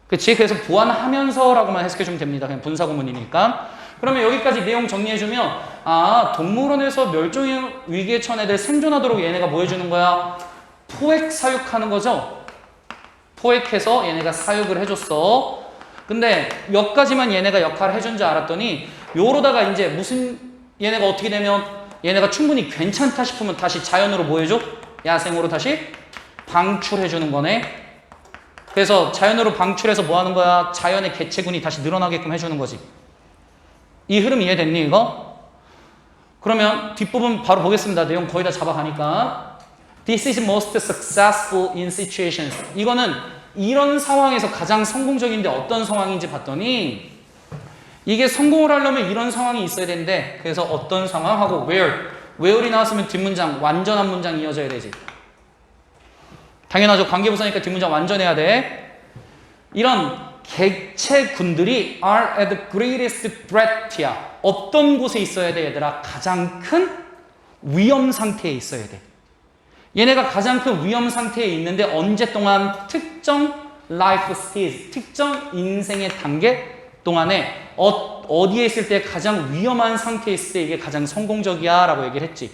그치? 그래서 보완하면서라고만 해석해주면 됩니다. 그냥 분사구문이니까. 그러면 여기까지 내용 정리해주면 아, 동물원에서 멸종 위기에 처한 애들 생존하도록 얘네가 뭐 해주는 거야? 포획 사육하는 거죠? 포획해서 얘네가 사육을 해줬어. 근데 여기까지만 얘네가 역할을 해준 줄 알았더니 요러다가 이제 무슨 얘네가 어떻게 되면 얘네가 충분히 괜찮다 싶으면 다시 자연으로 뭐 해줘? 야생으로 다시 방출해주는 거네. 그래서 자연으로 방출해서 뭐 하는 거야? 자연의 개체군이 다시 늘어나게끔 해주는 거지. 이 흐름 이해됐니 이거? 그러면 뒷부분 바로 보겠습니다. 내용 거의 다 잡아가니까. This is most successful in situations. 이거는 이런 상황에서 가장 성공적인데 어떤 상황인지 봤더니 이게 성공을 하려면 이런 상황이 있어야 되는데 그래서 어떤 상황하고 where이 나왔으면 뒷문장 완전한 문장 이어져야 되지. 당연하죠. 관계부사니까 뒷문장 완전해야 돼. 이런 객체군들이 are at the greatest threat야. 어떤 곳에 있어야 돼 얘들아? 가장 큰 위험 상태에 있어야 돼. 얘네가 가장 큰 위험 상태에 있는데 언제 동안? 특정 life stage, 특정 인생의 단계 동안에 어디에 있을 때 가장 위험한 상태에 있을 때 이게 가장 성공적이야 라고 얘기를 했지.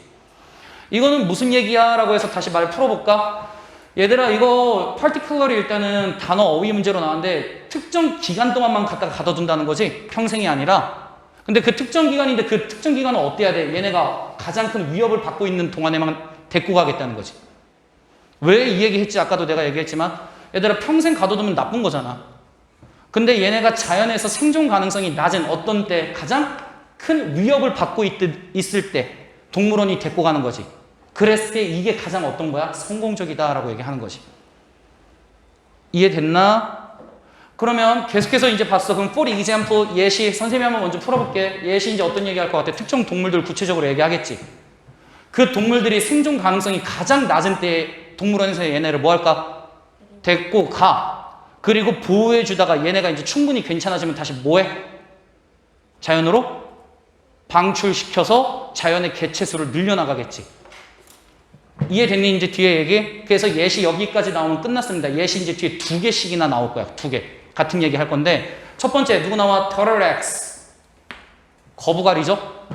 이거는 무슨 얘기야? 라고 해서 다시 말 풀어볼까? 얘들아 이거 particularly 일단은 단어 어휘 문제로 나왔는데 특정 기간 동안만 갖다가 가둬둔다는 거지 평생이 아니라. 근데 그 특정 기간인데 그 특정 기간은 어때야 돼? 얘네가 가장 큰 위협을 받고 있는 동안에만 데리고 가겠다는 거지. 왜 이 얘기 했지? 아까도 내가 얘기했지만 얘들아 평생 가둬두면 나쁜 거잖아. 근데 얘네가 자연에서 생존 가능성이 낮은 어떤 때 가장 큰 위협을 받고 있을 때 동물원이 데리고 가는 거지. 그랬을 때 이게 가장 어떤 거야? 성공적이다라고 얘기하는 거지. 이해됐나? 그러면 계속해서 이제 봤어. 그럼 for example 예시 선생님이 한번 먼저 풀어볼게. 예시 이제 어떤 얘기할 것 같아? 특정 동물들 구체적으로 얘기하겠지. 그 동물들이 생존 가능성이 가장 낮은 때 동물원에서 얘네를 뭐 할까? 데리고 가. 그리고 보호해주다가 얘네가 이제 충분히 괜찮아지면 다시 뭐해? 자연으로 방출시켜서 자연의 개체수를 늘려나가겠지. 이해됐니? 이제 뒤에 얘기? 그래서 예시 여기까지 나오면 끝났습니다. 예시 이제 뒤에 2개씩이나 나올 거야. 2개. 같은 얘기 할 건데 첫 번째 누구 나와? 터틀렉스. 거북알이죠?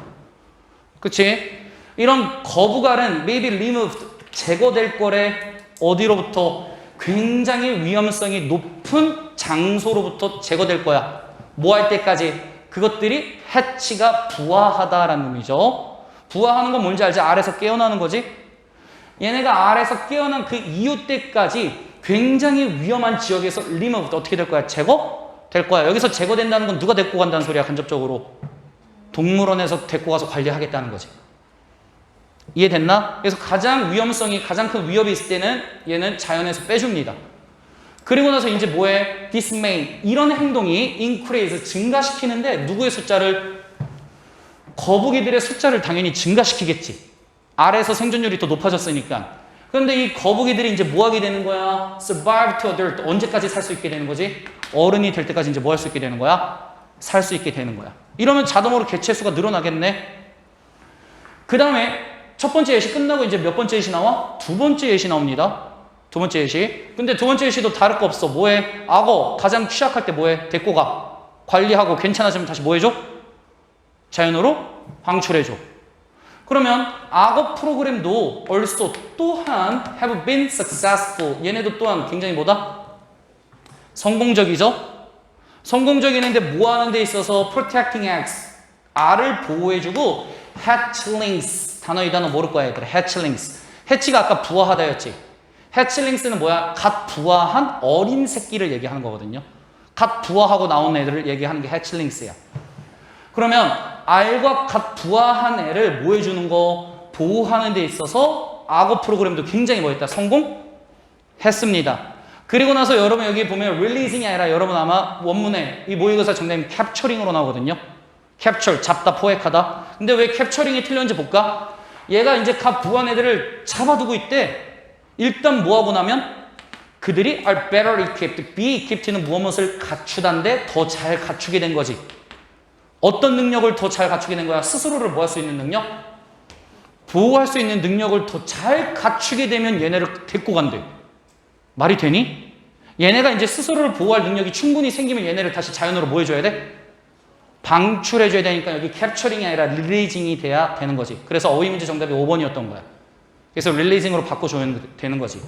그치? 이런 거북알은 maybe removed. 제거될 거래. 어디로부터? 굉장히 위험성이 높은 장소로부터 제거될 거야. 뭐 할 때까지? 그것들이 해치가 부화하다라는 의미죠. 부화하는 건 뭔지 알지? 알에서 깨어나는 거지. 얘네가 알에서 깨어난 그 이후 때까지 굉장히 위험한 지역에서 removed 어떻게 될 거야? 제거될 거야. 여기서 제거된다는 건 누가 데리고 간다는 소리야? 간접적으로 동물원에서 데리고 가서 관리하겠다는 거지. 이해됐나? 그래서 가장 위험성이 가장 큰 위협이 있을 때는 얘는 자연에서 빼줍니다. 그리고 나서 이제 뭐해? dismay. 이런 행동이 increase, 증가시키는데 누구의 숫자를? 거북이들의 숫자를 당연히 증가시키겠지. 알에서 생존율이 더 높아졌으니까. 그런데 이 거북이들이 이제 뭐 하게 되는 거야? survive to adult. 언제까지 살 수 있게 되는 거지? 어른이 될 때까지 이제 뭐 할 수 있게 되는 거야? 살 수 있게 되는 거야. 이러면 자동으로 개체수가 늘어나겠네. 그 다음에 첫 번째 예시 끝나고 이제 몇 번째 예시 나와? 2번째 예시 나옵니다. 2번째 예시. 근데 2번째 예시도 다를 거 없어. 뭐해? 악어 가장 취약할 때 뭐해? 데리고 가. 관리하고 괜찮아지면 다시 뭐 해줘? 자연으로 방출해줘. 그러면 악어 프로그램도 also 또한 have been successful. 얘네도 또한 굉장히 뭐다? 성공적이죠? 성공적이는데 뭐 하는 데 있어서 protecting eggs. 알을 보호해주고 hatchlings. 이 단어 모를 거야 얘들아. hatchlings. 해치가 아까 부화하다였지. hatchlings는 뭐야? 갓 부화한 어린 새끼를 얘기하는 거거든요. 갓 부화하고 나온 애들을 얘기하는 게 hatchlings야. 그러면 알과 갓 부화한 애를 뭐 해주는 거? 보호하는 데 있어서 악어 프로그램도 굉장히 뭐 했다? 성공했습니다. 그리고 나서 여러분 여기 보면 releasing이 아니라 여러분 아마 원문에 이 모의고사 정답이 capturing으로 나오거든요. capture, 잡다, 포획하다. 근데 왜 capturing이 틀렸는지 볼까? 얘가 이제 갓 부화한 애들을 잡아두고 있대. 일단 뭐하고 나면 그들이 are better equipped. be equipped는 무엇을 갖추다인데 더 잘 갖추게 된 거지. 어떤 능력을 더 잘 갖추게 된 거야? 스스로를 뭐 할 수 있는 능력? 보호할 수 있는 능력을 더 잘 갖추게 되면 얘네를 데리고 간대. 말이 되니? 얘네가 이제 스스로를 보호할 능력이 충분히 생기면 얘네를 다시 자연으로 뭐 해줘야 돼? 방출해줘야 되니까 여기 캡처링이 아니라 릴리징이 돼야 되는 거지. 그래서 어휘 문제 정답이 5번이었던 거야. 그래서 릴리징으로 바꿔줘야 되는 거지.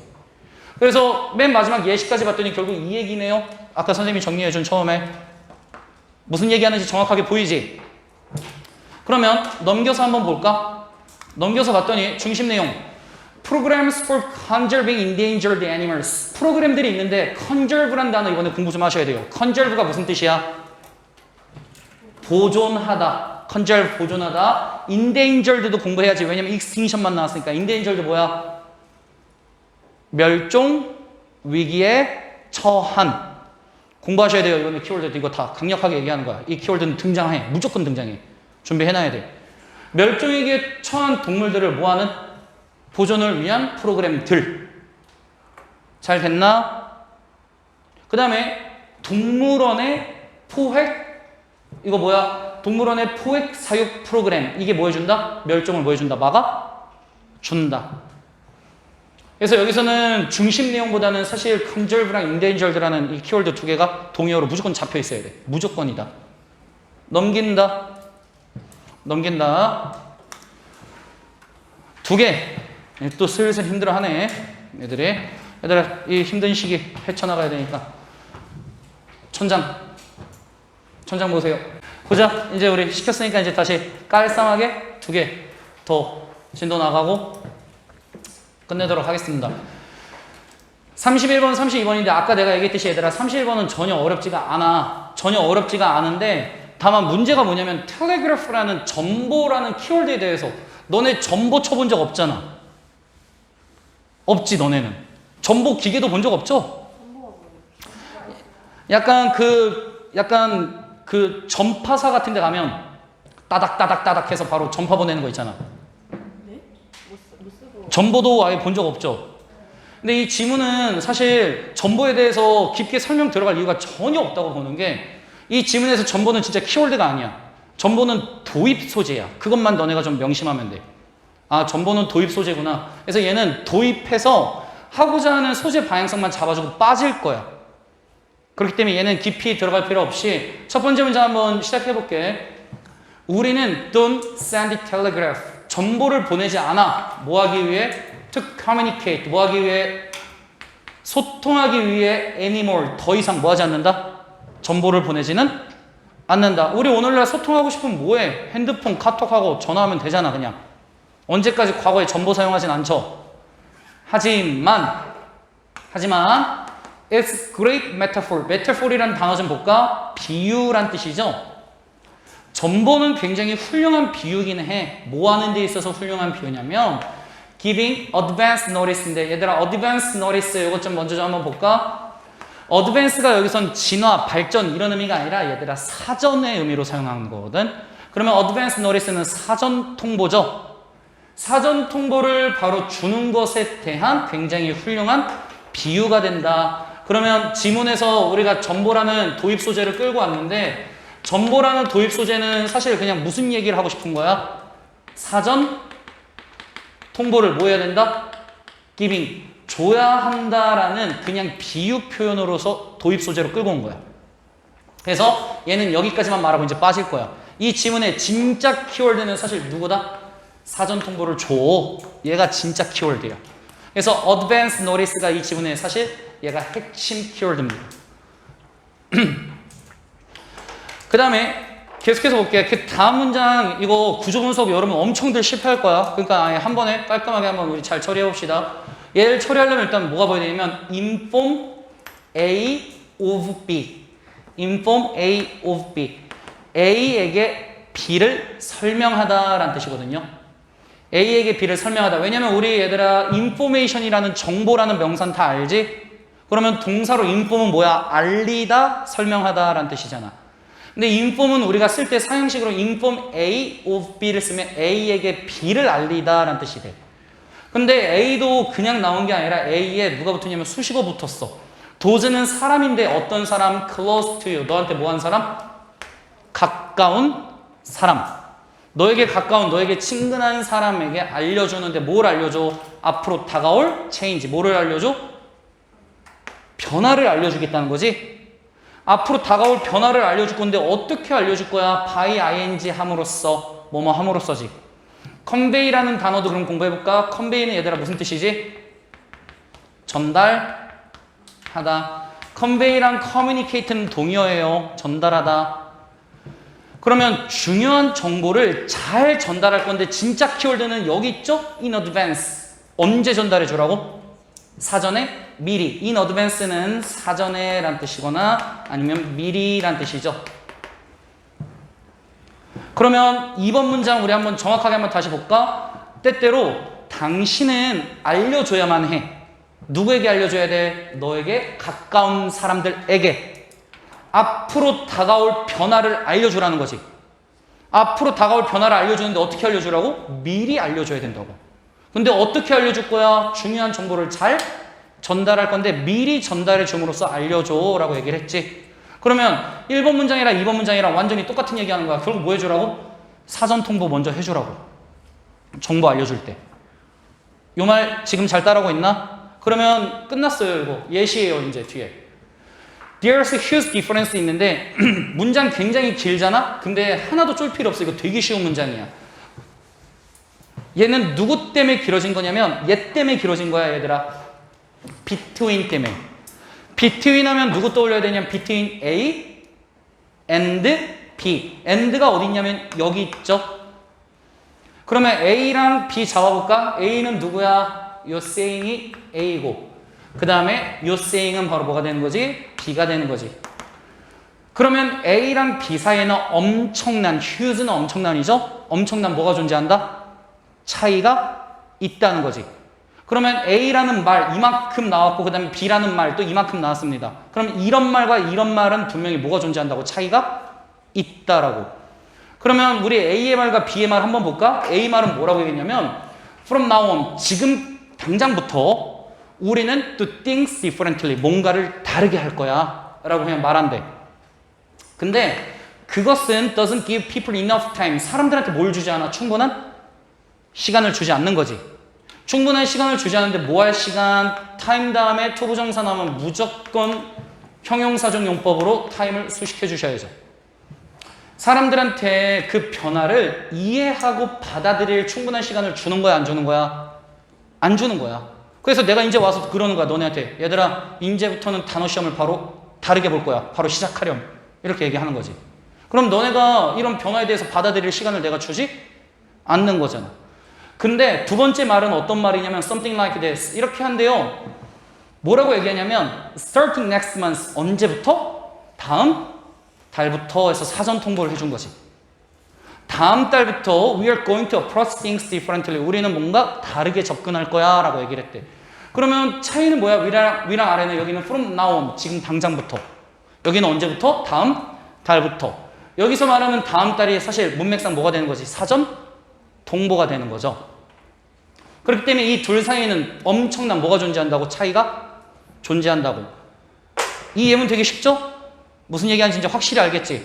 그래서 맨 마지막 예시까지 봤더니 결국 이 얘기네요. 아까 선생님이 정리해준 처음에. 무슨 얘기하는지 정확하게 보이지? 그러면 넘겨서 한번 볼까? 넘겨서 봤더니 중심 내용. Programs for conserving endangered animals. 프로그램들이 있는데 conserve란 단어 이번에 공부 좀 하셔야 돼요. conserve가 무슨 뜻이야? 보존하다. conserve 보존하다. endangered도 공부해야지. 왜냐면 extinction만 나왔으니까. endangered 뭐야? 멸종 위기에 처한. 공부하셔야 돼요. 이번에 키워드 이거 다 강력하게 얘기하는 거야. 이 키워드는 등장해. 무조건 등장해. 준비해놔야 돼. 멸종 위기에 처한 동물들을 뭐하는? 보존을 위한 프로그램들. 잘 됐나? 그 다음에 동물원의 포획. 이거 뭐야? 동물원의 포획 사육 프로그램. 이게 뭐 해준다? 멸종을 뭐 해준다? 막아준다. 그래서 여기서는 중심 내용보다는 사실 conserve랑 endangered라는 이 키워드 두 개가 동의어로 무조건 잡혀 있어야 돼. 무조건이다. 넘긴다. 두 개. 또 슬슬 힘들어하네. 얘들아 이 힘든 시기 헤쳐나가야 되니까. 천장 보세요. 보자. 이제 우리 시켰으니까 이제 다시 깔쌈하게 두 개 더 진도 나가고 끝내도록 하겠습니다. 31번, 32번인데 아까 내가 얘기했듯이 얘들아 31번은 전혀 어렵지가 않아. 전혀 어렵지가 않은데 다만 문제가 뭐냐면 텔레그래프라는 전보라는 키워드에 대해서 너네 전보 쳐본 적 없잖아. 없지 너네는. 전보 기계도 본 적 없죠? 약간 그 전파사 같은 데 가면 따닥따닥따닥 해서 바로 전파 보내는 거 있잖아. 네? 못 쓰고. 전보도 아예 본 적 없죠. 근데 이 지문은 사실 전보에 대해서 깊게 설명 들어갈 이유가 전혀 없다고 보는 게 이 지문에서 전보는 진짜 키워드가 아니야. 전보는 도입 소재야. 그것만 너네가 좀 명심하면 돼. 아, 전보는 도입 소재구나. 그래서 얘는 도입해서 하고자 하는 소재 방향성만 잡아주고 빠질 거야. 그렇기 때문에 얘는 깊이 들어갈 필요 없이 첫 번째 문제 한번 시작해 볼게. 우리는 don't send telegraph. 전보를 보내지 않아. 뭐 하기 위해? To communicate. 뭐 하기 위해? 소통하기 위해 anymore. 더 이상 뭐 하지 않는다? 전보를 보내지는 않는다. 우리 오늘날 소통하고 싶으면 뭐해? 핸드폰, 카톡하고 전화하면 되잖아 그냥. 언제까지 과거에 전보 사용하진 않죠. 하지만 it's great metaphor. metaphor이라는 단어 좀 볼까? 비유란 뜻이죠. 전보는 굉장히 훌륭한 비유긴 해. 뭐 하는 데 있어서 훌륭한 비유냐면 giving advance notice인데 얘들아 advance notice 이것 좀 먼저 좀 한번 볼까? advance가 여기선 진화, 발전 이런 의미가 아니라 얘들아 사전의 의미로 사용하는 거거든. 그러면 advance notice는 사전 통보죠. 사전 통보를 바로 주는 것에 대한 굉장히 훌륭한 비유가 된다. 그러면 지문에서 우리가 전보라는 도입 소재를 끌고 왔는데 전보라는 도입 소재는 사실 그냥 무슨 얘기를 하고 싶은 거야? 사전 통보를 뭐 해야 된다? giving. 줘야 한다라는 그냥 비유 표현으로서 도입 소재로 끌고 온 거야. 그래서 얘는 여기까지만 말하고 이제 빠질 거야. 이 지문의 진짜 키워드는 사실 누구다? 사전 통보를 줘. 얘가 진짜 키워드야. 그래서 advance notice가 이 지문의 사실 얘가 핵심 키워드입니다. 그 다음에 계속해서 볼게요. 그 다음 문장 이거 구조 분석 여러분 엄청들 실패할 거야. 그러니까 아예 한 번에 깔끔하게 한번 우리 잘 처리해 봅시다. 얘를 처리하려면 일단 뭐가 보여야 되냐면 inform A of B. inform A of B. A에게 B를 설명하다라는 뜻이거든요. A에게 B를 설명하다. 왜냐면 우리 얘들아 information이라는 정보라는 명사는 다 알지? 그러면 동사로 inform은 뭐야? 알리다, 설명하다라는 뜻이잖아. 근데 inform은 우리가 쓸 때 사형식으로 inform A of B를 쓰면 A에게 B를 알리다라는 뜻이 돼. 근데 A도 그냥 나온 게 아니라 A에 누가 붙었냐면 수식어 붙었어. 도즈는 사람인데 어떤 사람? close to you. 너한테 뭐 한 사람? 가까운 사람. 너에게 가까운, 너에게 친근한 사람에게 알려주는데 뭘 알려줘? 앞으로 다가올 change. 뭐를 알려줘? 변화를 알려주겠다는 거지. 앞으로 다가올 변화를 알려줄 건데 어떻게 알려줄 거야? by ing 함으로써. 뭐뭐 함으로써지. convey라는 단어도 그럼 공부해볼까? convey는 얘들아 무슨 뜻이지? 전달하다. convey랑 communicate는 동의어예요. 전달하다. 그러면 중요한 정보를 잘 전달할 건데 진짜 키워드는 여기 있죠? in advance. 언제 전달해 주라고? 사전에, 미리. in advance는 사전에 란 뜻이거나 아니면 미리 란 뜻이죠. 그러면 2번 문장 우리 한번 정확하게 한번 다시 볼까? 때때로 당신은 알려줘야만 해. 누구에게 알려줘야 돼? 너에게 가까운 사람들에게. 앞으로 다가올 변화를 알려주라는 거지. 앞으로 다가올 변화를 알려주는데 어떻게 알려주라고? 미리 알려줘야 된다고. 근데 어떻게 알려줄 거야? 중요한 정보를 잘 전달할 건데 미리 전달해 줌으로써 알려줘 라고 얘기를 했지. 그러면 1번 문장이랑 2번 문장이랑 완전히 똑같은 얘기하는 거야. 결국 뭐 해주라고? 사전 통보 먼저 해주라고. 정보 알려줄 때. 요 말 지금 잘 따라오고 있나? 그러면 끝났어요. 이거 예시예요. 이제 뒤에. There's a huge difference 있는데 문장 굉장히 길잖아? 근데 하나도 쫄 필요 없어. 이거 되게 쉬운 문장이야. 얘는 누구 때문에 길어진 거냐면 얘 때문에 길어진 거야, 얘들아. between 때문에. between 하면 누구 떠올려야 되냐면 between A and B. and가 어디 있냐면 여기 있죠. 그러면 A랑 B 잡아볼까? A는 누구야? 요 saying이 A고 그 다음에 요 saying은 바로 뭐가 되는 거지? B가 되는 거지. 그러면 A랑 B 사이에는 엄청난, huge는 엄청난이죠? 엄청난 뭐가 존재한다? 차이가 있다는 거지. 그러면 A라는 말 이만큼 나왔고 그 다음에 B라는 말 또 이만큼 나왔습니다. 그럼 이런 말과 이런 말은 분명히 뭐가 존재한다고? 차이가 있다라고. 그러면 우리 A의 말과 B의 말 한번 볼까? A 말은 뭐라고 얘기했냐면 From now on, 지금 당장부터 우리는 do things differently, 뭔가를 다르게 할 거야 라고 그냥 말한대. 근데 그것은 doesn't give people enough time, 사람들한테 뭘 주지 않아? 충분한 시간을 주지 않는 거지. 충분한 시간을 주지 않는데 뭐 할 시간? 타임 다음에 to 부정사 나오면 무조건 형용사적 용법으로 타임을 수식해 주셔야죠. 사람들한테 그 변화를 이해하고 받아들일 충분한 시간을 주는 거야, 안 주는 거야? 안 주는 거야. 그래서 내가 이제 와서 그러는 거야, 너네한테. 얘들아, 이제부터는 단어 시험을 바로 다르게 볼 거야. 바로 시작하렴. 이렇게 얘기하는 거지. 그럼 너네가 이런 변화에 대해서 받아들일 시간을 내가 주지 않는 거잖아. 근데 두 번째 말은 어떤 말이냐면 something like this 이렇게 한대요. 뭐라고 얘기하냐면 starting next month, 언제부터? 다음 달부터 해서 사전 통보를 해준 거지. 다음 달부터 we are going to approach things differently, 우리는 뭔가 다르게 접근할 거야 라고 얘기를 했대. 그러면 차이는 뭐야? 위랑 아래는 여기는 from now on, 지금 당장부터. 여기는 언제부터? 다음 달부터. 여기서 말하면 다음 달이 사실 문맥상 뭐가 되는 거지? 사전 통보가 되는 거죠. 그렇기 때문에 이 둘 사이에는 엄청난 뭐가 존재한다고? 차이가 존재한다고. 이 예문 되게 쉽죠? 무슨 얘기하는지 이제 확실히 알겠지?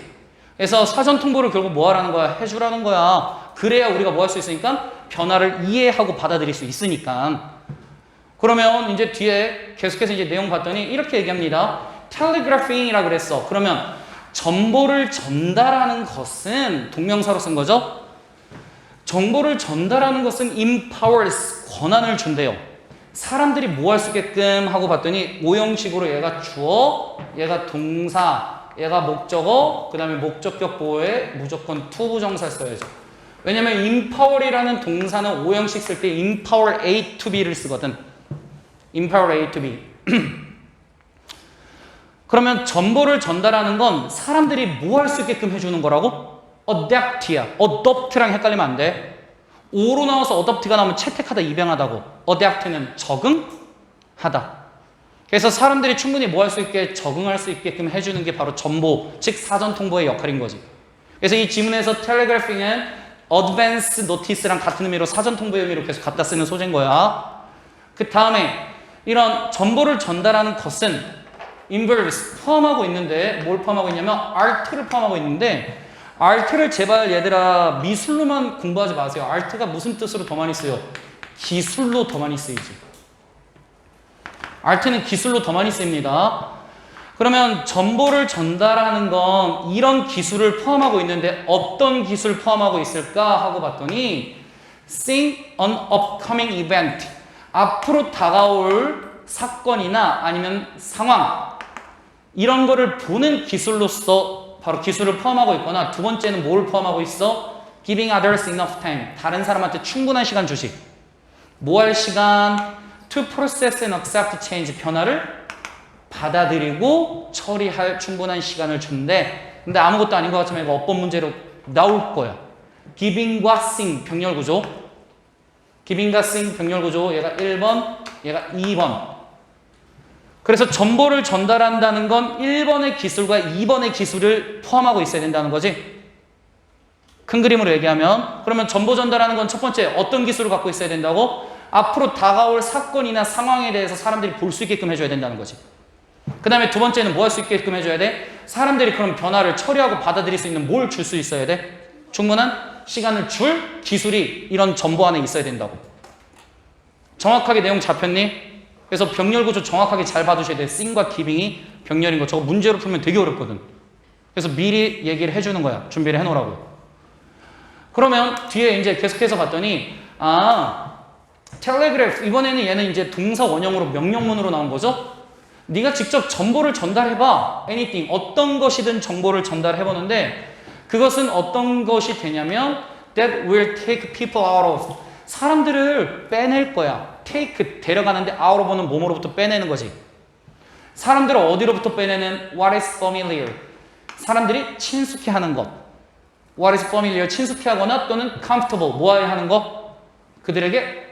그래서 사전 통보를 결국 뭐 하라는 거야? 해주라는 거야. 그래야 우리가 뭐 할 수 있으니까? 변화를 이해하고 받아들일 수 있으니까. 그러면 이제 뒤에 계속해서 이제 내용 봤더니 이렇게 얘기합니다. telegraphing이라 그랬어. 그러면 정보를 전달하는 것은 동명사로 쓴 거죠? 정보를 전달하는 것은 empowers, 권한을 준대요. 사람들이 뭐 할 수 있게끔 하고 봤더니 오형식으로 얘가 주어, 얘가 동사, 얘가 목적어, 그 다음에 목적격 보호에 무조건 to 부정사 써야죠. 왜냐면 empower이라는 동사는 오형식 쓸 때 empower A to B를 쓰거든. empower A to B. 그러면 정보를 전달하는 건 사람들이 뭐 할 수 있게끔 해주는 거라고? adapt야. adopt랑 헷갈리면 안 돼. O로 나와서 adopt가 나오면 채택하다, 입양하다고. adapt는 적응하다. 그래서 사람들이 충분히 뭐 할 수 있게 적응할 수 있게끔 해주는 게 바로 정보, 즉 사전 통보의 역할인 거지. 그래서 이 지문에서 telegraphing은 advance notice랑 같은 의미로 사전 통보의 의미로 계속 갖다 쓰는 소재인 거야. 그 다음에 이런 정보를 전달하는 것은 involves, 포함하고 있는데 뭘 포함하고 있냐면 art를 포함하고 있는데 art를 제발 얘들아 미술로만 공부하지 마세요. art가 무슨 뜻으로 더 많이 쓰여? 기술로 더 많이 쓰이지. art는 기술로 더 많이 쓰입니다. 그러면 정보를 전달하는 건 이런 기술을 포함하고 있는데 어떤 기술 포함하고 있을까 하고 봤더니 seeing an upcoming event, 앞으로 다가올 사건이나 아니면 상황, 이런 거를 보는 기술로서 바로 기술을 포함하고 있거나, 두 번째는 뭘 포함하고 있어? giving others enough time, 다른 사람한테 충분한 시간 주식. 뭐 할 시간? to process and accept change, 변화를 받아들이고 처리할 충분한 시간을 준대. 근데 아무것도 아닌 것 같지만 이거 어법 문제로 나올 거야. giving과 sing 병렬 구조. giving과 sing 병렬 구조. 얘가 1번, 얘가 2번. 그래서 정보를 전달한다는 건 1번의 기술과 2번의 기술을 포함하고 있어야 된다는 거지. 큰 그림으로 얘기하면 그러면 정보 전달하는 건 첫 번째 어떤 기술을 갖고 있어야 된다고? 앞으로 다가올 사건이나 상황에 대해서 사람들이 볼 수 있게끔 해줘야 된다는 거지. 그 다음에 두 번째는 뭐 할 수 있게끔 해줘야 돼? 사람들이 그런 변화를 처리하고 받아들일 수 있는 뭘 줄 수 있어야 돼? 충분한 시간을 줄 기술이 이런 정보 안에 있어야 된다고. 정확하게 내용 잡혔니? 그래서 병렬 구조 정확하게 잘 봐두셔야 돼. 싱과 기빙이 병렬인 거. 저거 문제로 풀면 되게 어렵거든. 그래서 미리 얘기를 해주는 거야. 준비를 해놓으라고. 그러면 뒤에 이제 계속해서 봤더니 텔레그래프 이번에는 얘는 이제 동사 원형으로 명령문으로 나온 거죠. 네가 직접 정보를 전달해봐. anything 어떤 것이든 정보를 전달해보는데 그것은 어떤 것이 되냐면 that will take people out of 사람들을 빼낼 거야. take 데려가는데 out of는 몸으로부터 빼내는 거지. 사람들을 어디로부터 빼내는 what is familiar 사람들이 친숙해하는 것. what is familiar 친숙해하거나 또는 comfortable 뭐해야 하는 것 그들에게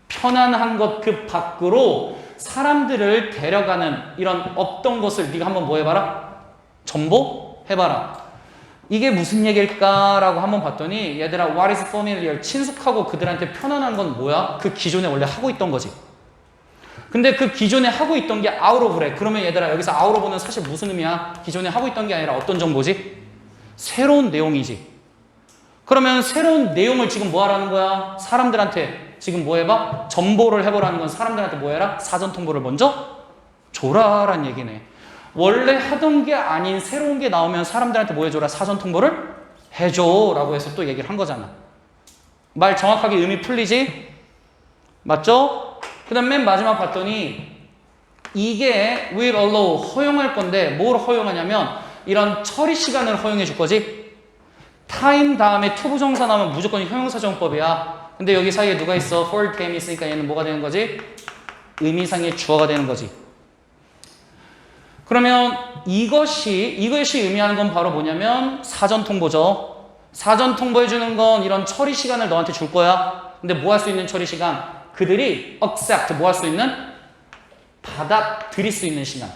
편안한 것 그 밖으로 사람들을 데려가는 이런 어떤 것을 네가 한번 뭐 해봐라? 전보해봐라. 이게 무슨 얘기일까라고 한번 봤더니 얘들아 what is familiar 친숙하고 그들한테 편안한 건 뭐야? 그 기존에 원래 하고 있던 거지. 근데 그 기존에 하고 있던 게 out of래. 그러면 얘들아 여기서 out of는 사실 무슨 의미야? 기존에 하고 있던 게 아니라 어떤 정보지? 새로운 내용이지. 그러면 새로운 내용을 지금 뭐 하라는 거야? 사람들한테 지금 뭐 해봐? 전보를 해보라는 건 사람들한테 뭐 해라? 사전 통보를 먼저 줘라라는 얘기네. 원래 하던 게 아닌 새로운 게 나오면 사람들한테 뭐 해줘라? 사전 통보를 해줘라고 해서 또 얘기를 한 거잖아. 말 정확하게 의미 풀리지? 맞죠? 그 다음 맨 마지막 봤더니 이게 will allow 허용할 건데 뭘 허용하냐면 이런 처리 시간을 허용해 줄 거지. time 다음에 to 부정사 나오면 무조건 형용사정법이야. 근데 여기 사이에 누가 있어? for time이 있으니까 얘는 뭐가 되는 거지? 의미상의 주어가 되는 거지. 그러면 이것이 의미하는 건 바로 뭐냐면 사전 통보죠. 사전 통보해 주는 건 이런 처리 시간을 너한테 줄 거야. 근데 뭐 할 수 있는 처리 시간? 그들이 accept 뭐 할 수 있는? 받아들일 수 있는 시간.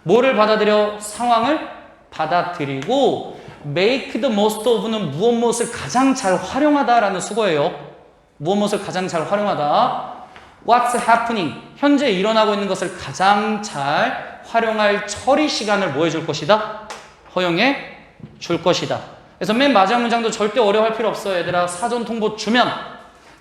뭐를 받아들여? 상황을 받아들이고 make the most of는 무엇을 가장 잘 활용하다라는 수거예요. 무엇을 가장 잘 활용하다. What's happening? 현재 일어나고 있는 것을 가장 잘 활용할 처리 시간을 뭐 해줄 것이다? 허용해 줄 것이다. 그래서 맨 마지막 문장도 절대 어려워할 필요 없어. 얘들아 사전 통보 주면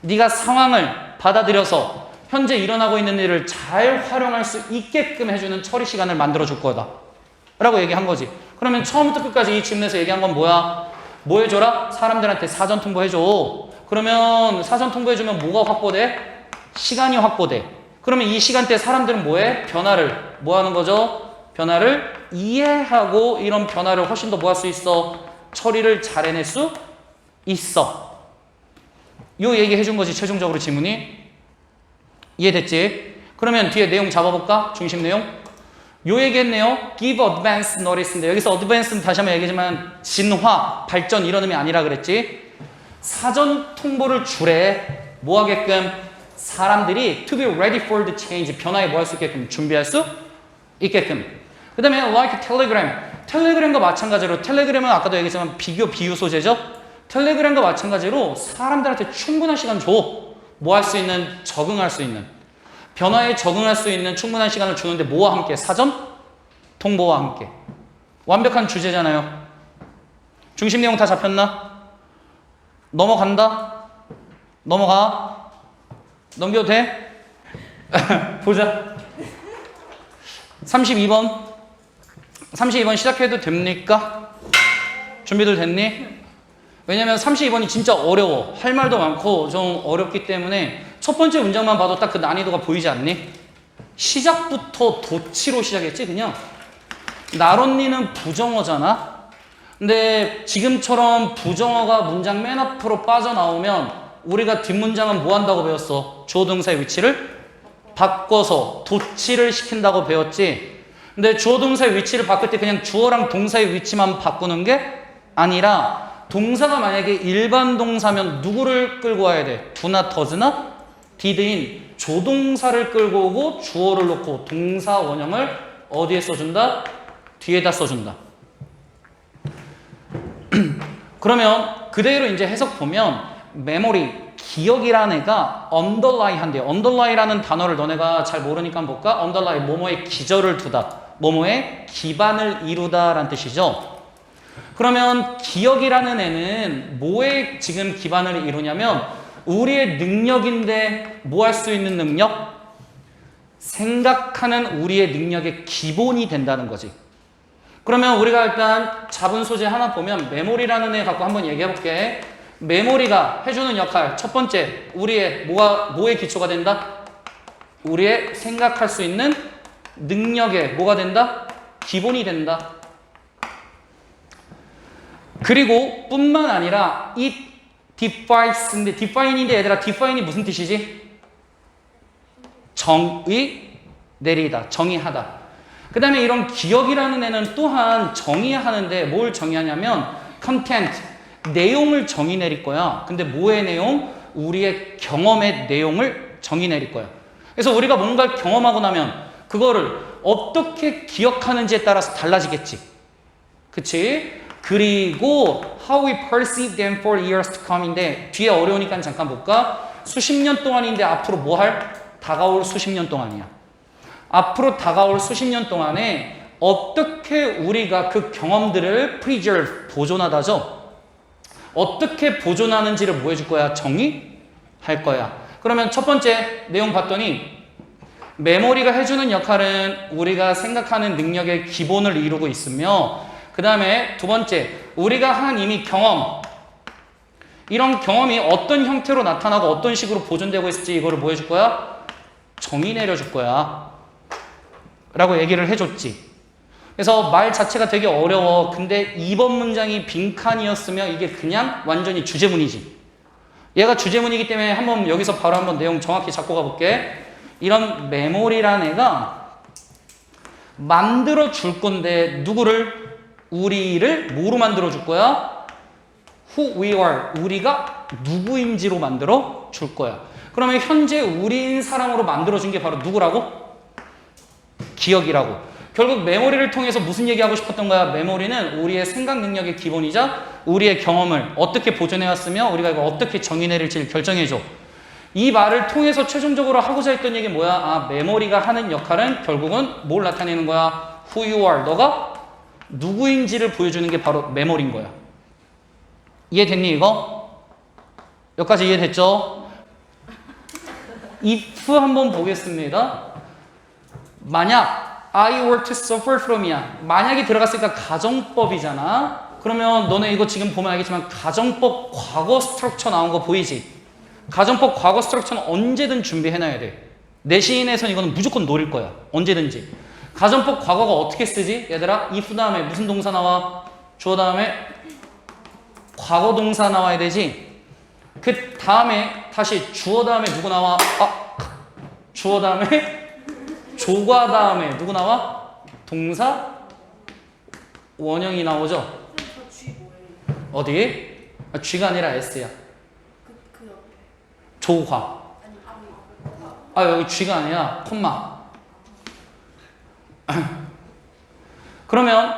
네가 상황을 받아들여서 현재 일어나고 있는 일을 잘 활용할 수 있게끔 해주는 처리 시간을 만들어 줄 거다 라고 얘기한 거지. 그러면 처음부터 끝까지 이 질문에서 얘기한 건 뭐야? 뭐 해줘라? 사람들한테 사전 통보해줘. 그러면 사전 통보해주면 뭐가 확보돼? 시간이 확보돼. 그러면 이 시간대에 사람들은 뭐해? 변화를 뭐 하는 거죠? 변화를 이해하고 이런 변화를 훨씬 더 뭐 할 수 있어? 처리를 잘 해낼 수 있어. 요 얘기 해준 거지 최종적으로 질문이. 이해됐지? 그러면 뒤에 내용 잡아볼까? 중심 내용. 요 얘기했네요. give advance notice인데 여기서 advance는 다시 한번 얘기하지만 진화, 발전 이런 의미 아니라 그랬지. 사전 통보를 주래. 뭐 하게끔? 사람들이 to be ready for the change. 변화에 뭐 할 수 있게끔? 준비할 수 있게끔. 그 다음에 like telegram. 텔레그램과 마찬가지로 텔레그램은 아까도 얘기했지만 비유 소재죠. 텔레그램과 마찬가지로 사람들한테 충분한 시간 줘. 뭐 할 수 있는? 적응할 수 있는. 변화에 적응할 수 있는 충분한 시간을 주는데 뭐와 함께? 사전 통보와 함께. 완벽한 주제잖아요. 중심 내용 다 잡혔나? 넘어간다? 넘어가? 넘겨도 돼? 보자. 32번 시작해도 됩니까? 준비들 됐니? 왜냐면 32번이 진짜 어려워. 할 말도 많고 좀 어렵기 때문에 첫 번째 문장만 봐도 딱 그 난이도가 보이지 않니? 시작부터 도치로 시작했지 그냥. 나론니는 부정어잖아. 근데 지금처럼 부정어가 문장 맨 앞으로 빠져나오면 우리가 뒷문장은 뭐 한다고 배웠어? 주어 동사의 위치를 바꿔서 도치를 시킨다고 배웠지. 근데 주어 동사의 위치를 바꿀 때 그냥 주어랑 동사의 위치만 바꾸는 게 아니라 동사가 만약에 일반 동사면 누구를 끌고 와야 돼? do나 does나 did인 조동사를 끌고 오고 주어를 놓고 동사 원형을 어디에 써준다? 뒤에다 써준다. 그러면 그대로 이제 해석 보면 메모리, 기억이라는 애가 underlie 한대요. underlie라는 단어를 너네가 잘 모르니까 한번 볼까? underlie, 뭐뭐에 기저를 두다. 뭐뭐에 기반을 이루다 라는 뜻이죠. 그러면 기억이라는 애는 뭐에 지금 기반을 이루냐면 우리의 능력인데 뭐 할 수 있는 능력? 생각하는 우리의 능력의 기본이 된다는 거지. 그러면 우리가 일단 잡은 소재 하나 보면 메모리라는 애 갖고 한번 얘기해 볼게. 메모리가 해주는 역할 첫 번째 우리의 뭐의 기초가 된다? 우리의 생각할 수 있는 능력의 뭐가 된다? 기본이 된다. 그리고 뿐만 아니라 it defines인데 define인데 얘들아 define이 무슨 뜻이지? 정의 내리다, 정의하다. 그 다음에 이런 기억이라는 애는 또한 정의하는데 뭘 정의하냐면 content, 내용을 정의 내릴 거야. 근데 뭐의 내용? 우리의 경험의 내용을 정의 내릴 거야. 그래서 우리가 뭔가를 경험하고 나면 그거를 어떻게 기억하는지에 따라서 달라지겠지. 그치? 그리고 how we perceive them for years to come인데 뒤에 어려우니까 잠깐 볼까? 수십 년 동안인데 앞으로 뭐 할? 다가올 수십 년 동안이야. 앞으로 다가올 수십 년 동안에 어떻게 우리가 그 경험들을 preserve, 보존하다죠. 어떻게 보존하는지를 뭐 해줄 거야? 정의할 거야. 그러면 첫 번째 내용 봤더니 메모리가 해주는 역할은 우리가 생각하는 능력의 기본을 이루고 있으며 그 다음에 두 번째 우리가 한 이미 경험 이런 경험이 어떤 형태로 나타나고 어떤 식으로 보존되고 있을지 이거를 뭐 해줄 거야? 정의 내려줄 거야 라고 얘기를 해줬지. 그래서 말 자체가 되게 어려워. 근데 2번 문장이 빈칸이었으면 이게 그냥 완전히 주제문이지. 얘가 주제문이기 때문에 한번 여기서 바로 한번 내용 정확히 잡고 가볼게. 이런 메모리라는 애가 만들어 줄 건데 누구를? 우리를 뭐로 만들어 줄 거야? Who we are. 우리가 누구인지로 만들어 줄 거야. 그러면 현재 우리인 사람으로 만들어 준 게 바로 누구라고? 기억이라고. 결국 메모리를 통해서 무슨 얘기하고 싶었던 거야? 메모리는 우리의 생각 능력의 기본이자 우리의 경험을 어떻게 보존해왔으며 우리가 이거 어떻게 정의 내릴지 결정해줘. 이 말을 통해서 최종적으로 하고자 했던 얘기는 뭐야? 아, 메모리가 하는 역할은 결국은 뭘 나타내는 거야? Who you are. 너가 누구인지를 보여주는 게 바로 메모리인 거야. 이해됐니 이거? 여기까지 이해됐죠? if 한번 보겠습니다. 만약 I were to suffer from이야. 만약이 들어갔으니까 가정법이잖아. 그러면 너네 이거 지금 보면 알겠지만 가정법 과거 스트럭처 나온 거 보이지? 가정법 과거 스트럭처는 언제든 준비해놔야 돼. 내 시인에서는 이거는 무조건 노릴 거야. 언제든지. 가정법 과거가 어떻게 쓰지? 얘들아 if 다음에 무슨 동사 나와? 주어 다음에 과거 동사 나와야 되지. 그 다음에 다시 주어 다음에 누구 나와? 주어 다음에 조과 다음에 누구 나와? 동사 원형이 나오죠? G 뭐예요? 어디? G가 아니라 S야. 그 옆에. 조과. 아니, 여기 G가 아니라 콤마. 그러면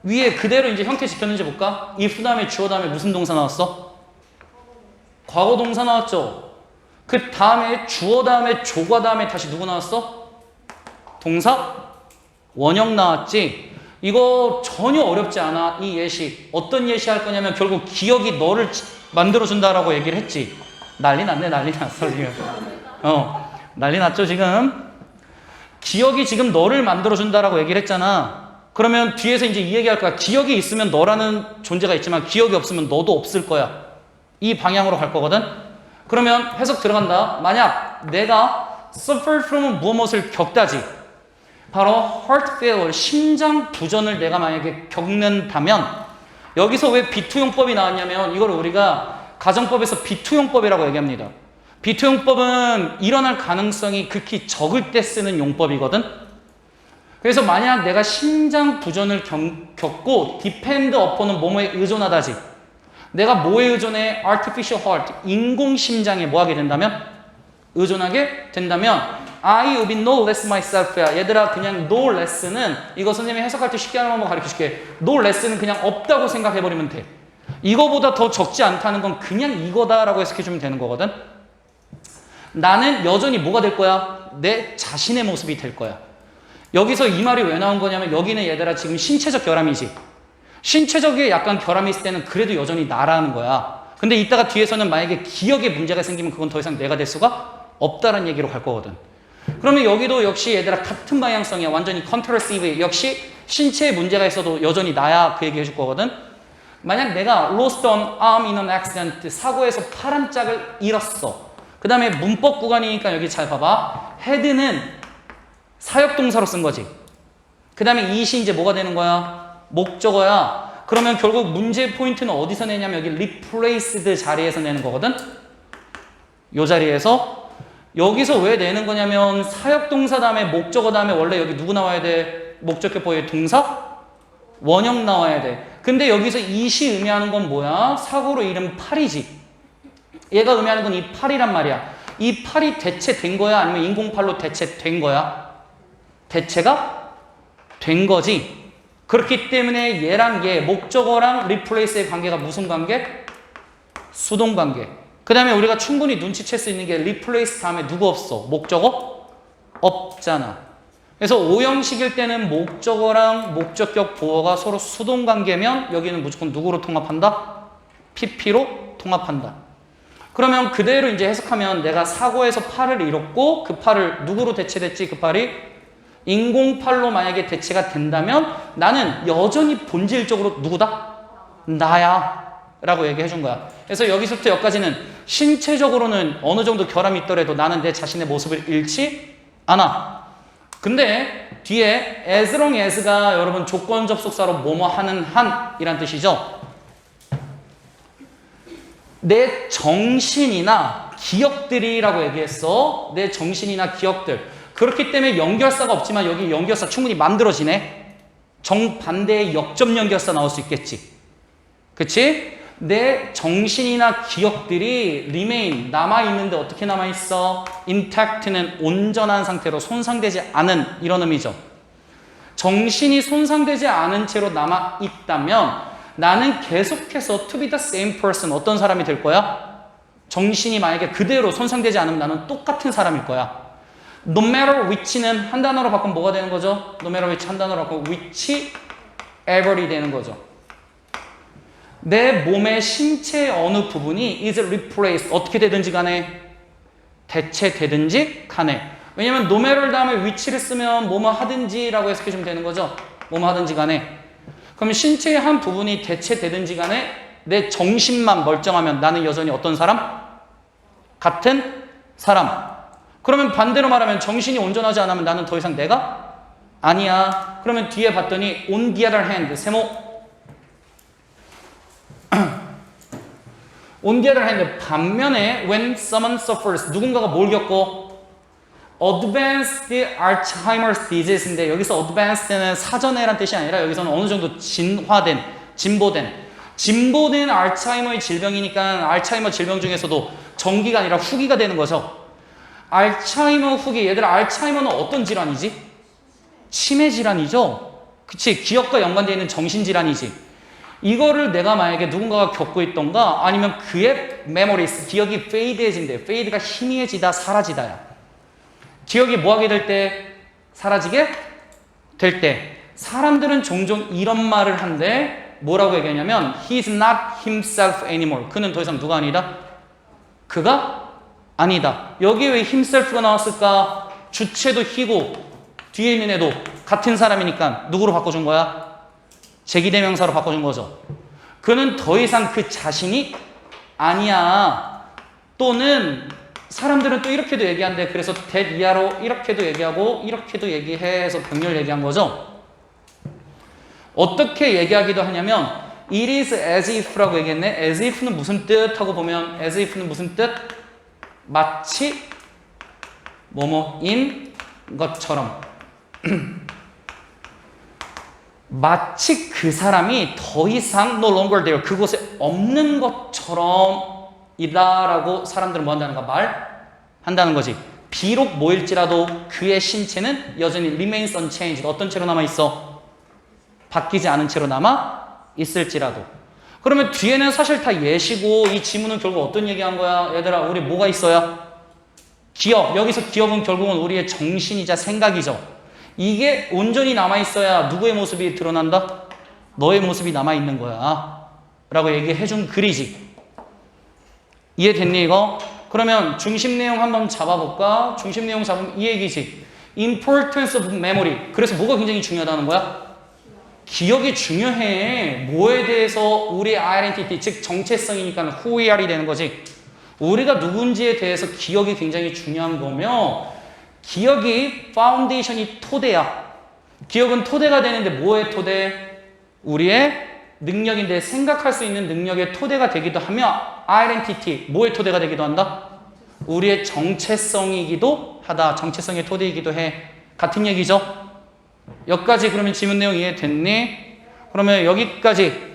위에 그대로 이제 형태 지켰는지 볼까? if 다음에 주어 다음에 무슨 동사 나왔어? 과거 동사 나왔죠? 그 다음에 주어 다음에 조과 다음에 다시 누구 나왔어? 동사 원형 나왔지. 이거 전혀 어렵지 않아. 이 예시 어떤 예시 할 거냐면 결국 기억이 너를 만들어준다라고 얘기를 했지. 난리 났네. 난리 났어 지금. 난리 났죠 지금. 기억이 지금 너를 만들어준다라고 얘기를 했잖아. 그러면 뒤에서 이제 이 얘기할 거야. 기억이 있으면 너라는 존재가 있지만 기억이 없으면 너도 없을 거야. 이 방향으로 갈 거거든. 그러면 해석 들어간다. 만약 내가 suffer from 무엇을 겪다지. 바로 heart failure, 심장 부전을 내가 만약에 겪는다면 여기서 왜 비투용법이 나왔냐면 이걸 우리가 가정법에서 비투용법이라고 얘기합니다. 비투용법은 일어날 가능성이 극히 적을 때 쓰는 용법이거든. 그래서 만약 내가 심장 부전을 겪고 depend upon은 뭐뭐에 의존하다지. 내가 뭐에 의존해? artificial heart, 인공심장에 뭐 하게 된다면? 의존하게 된다면 I will be no less myself야. 얘들아 그냥 no less는 이거 선생님이 해석할 때 쉽게 하는 방법 가르쳐줄게. no less는 그냥 없다고 생각해버리면 돼. 이거보다 더 적지 않다는 건 그냥 이거다라고 해석해주면 되는 거거든. 나는 여전히 뭐가 될 거야? 내 자신의 모습이 될 거야. 여기서 이 말이 왜 나온 거냐면 여기는 얘들아 지금 신체적 결함이지. 신체적인 약간 결함이 있을 때는 그래도 여전히 나라는 거야. 근데 이따가 뒤에서는 만약에 기억에 문제가 생기면 그건 더 이상 내가 될 수가 없다라는 얘기로 갈 거거든. 그러면 여기도 역시 얘들아 같은 방향성이야. 완전히 컨트러시브. 역시 신체에 문제가 있어도 여전히 나야 그 얘기 해줄 거거든. 만약 내가 lost an arm in an accident, 사고에서 팔 한 짝을 잃었어. 그 다음에 문법 구간이니까 여기 잘 봐봐. had는 사역동사로 쓴 거지. 그 다음에 it이 이제 뭐가 되는 거야? 목적어야. 그러면 결국 문제 포인트는 어디서 내냐면 여기 replaced 자리에서 내는 거거든. 요 자리에서. 여기서 왜 내는 거냐면 사역동사 다음에 목적어 다음에 원래 여기 누구 나와야 돼? 목적격보의 동사? 원형 나와야 돼. 근데 여기서 it이 의미하는 건 뭐야? 사고로 잃은 팔이지. 얘가 의미하는 건 이 팔이란 말이야. 이 팔이 대체된 거야? 아니면 인공팔로 대체된 거야? 대체가 된 거지. 그렇기 때문에 얘랑 얘, 목적어랑 replace의 관계가 무슨 관계? 수동 관계. 그 다음에 우리가 충분히 눈치챌 수 있는 게 replace 다음에 누구 없어? 목적어? 없잖아. 그래서 오형식일 때는 목적어랑 목적격 보어가 서로 수동 관계면 여기는 무조건 누구로 통합한다? PP로 통합한다. 그러면 그대로 이제 해석하면 내가 사고에서 팔을 잃었고 그 팔을 누구로 대체됐지? 그 팔이 인공팔로 만약에 대체가 된다면 나는 여전히 본질적으로 누구다? 나야 라고 얘기해 준 거야. 그래서 여기서부터 여기까지는 신체적으로는 어느 정도 결함이 있더라도 나는 내 자신의 모습을 잃지 않아. 근데 뒤에 as long as가 여러분 조건 접속사로 뭐뭐 하는 한 이란 뜻이죠. 내 정신이나 기억들이라고 얘기했어. 내 정신이나 기억들. 그렇기 때문에 연결사가 없지만 여기 연결사 충분히 만들어지네. 정반대의 역점 연결사 나올 수 있겠지. 그치? 내 정신이나 기억들이 remain, 남아있는데 어떻게 남아있어? intact는 온전한 상태로 손상되지 않은 이런 의미죠. 정신이 손상되지 않은 채로 남아있다면 나는 계속해서 to be the same person, 어떤 사람이 될 거야? 정신이 만약에 그대로 손상되지 않으면 나는 똑같은 사람일 거야. No matter which는 한 단어로 바꾸면 뭐가 되는 거죠? No matter which 한 단어로 바꾸면 whichever이 되는 거죠. 내 몸의 신체의 어느 부분이 is replaced, 어떻게 되든지 간에 대체되든지 간에. 왜냐면 no matter 다음에 which를 쓰면 뭐뭐 하든지 라고 해석해 주면 되는 거죠. 뭐뭐 하든지 간에. 그럼 신체의 한 부분이 대체되든지 간에 내 정신만 멀쩡하면 나는 여전히 어떤 사람? 같은 사람. 그러면 반대로 말하면 정신이 온전하지 않으면 나는 더 이상 내가 아니야. 그러면 뒤에 봤더니 on the other hand, 세모 on the other hand, 반면에 when someone suffers, 누군가가 뭘 겪고? advanced Alzheimer's disease인데 여기서 advanced는 사전에란 뜻이 아니라 여기서는 어느 정도 진화된, 진보된 알츠하이머의 질병이니까 알츠하이머 질병 중에서도 전기가 아니라 후기가 되는 거죠. 알츠하이머 후기, 얘들아 알츠하이머는 어떤 질환이지? 치매 질환이죠. 그치? 기억과 연관되어 있는 정신질환이지. 이거를 내가 만약에 누군가가 겪고 있던가 아니면 그의 메모리스, 기억이 페이드해진대. 페이드가 희미해지다, 사라지다야. 기억이 뭐하게 될 때? 사라지게 될 때. 사람들은 종종 이런 말을 한대. 뭐라고 얘기하냐면 He's not himself anymore. 그는 더 이상 누가 아니다? 그가 아니다. 여기 왜 himself가 나왔을까? 주체도 he고 뒤에 있는 애도 같은 사람이니까 누구로 바꿔준 거야? 제기대명사로 바꿔준 거죠. 그는 더 이상 그 자신이 아니야. 또는 사람들은 또 이렇게도 얘기한대. 그래서 that 이하로 이렇게도 얘기하고 이렇게도 얘기해서 병렬 얘기한 거죠. 어떻게 얘기하기도 하냐면 it is as if라고 얘기했네. as if는 무슨 뜻 하고 보면 as if는 무슨 뜻? 마치 뭐뭐인 것처럼. 마치 그 사람이 더 이상 no longer there, 그곳에 없는 것처럼 이다라고 사람들은 뭐 한다는 거야? 말한다는 거지. 비록 뭐일지라도 그의 신체는 여전히 remains unchanged. 어떤 채로 남아있어? 바뀌지 않은 채로 남아있을지라도. 그러면 뒤에는 사실 다 예시고 이 지문은 결국 어떤 얘기한 거야? 얘들아, 우리 뭐가 있어야? 기억. 여기서 기억은 결국은 우리의 정신이자 생각이죠. 이게 온전히 남아있어야 누구의 모습이 드러난다? 너의 모습이 남아있는 거야 라고 얘기해준 글이지. 이해됐니 이거? 그러면 중심 내용 한번 잡아볼까? 중심 내용 잡으면 이 얘기지. Importance of memory. 그래서 뭐가 굉장히 중요하다는 거야? 기억이 중요해. 뭐에 대해서 우리의 identity, 즉 정체성이니까 who we are이 되는 거지. 우리가 누군지에 대해서 기억이 굉장히 중요한 거며, 기억이 파운데이션이 토대야. 기억은 토대가 되는데 뭐의 토대? 우리의 능력인데 생각할 수 있는 능력의 토대가 되기도 하며 identity, 뭐의 토대가 되기도 한다? 우리의 정체성이기도 하다. 정체성의 토대이기도 해. 같은 얘기죠? 여기까지 그러면 지문 내용 이해됐니? 그러면 여기까지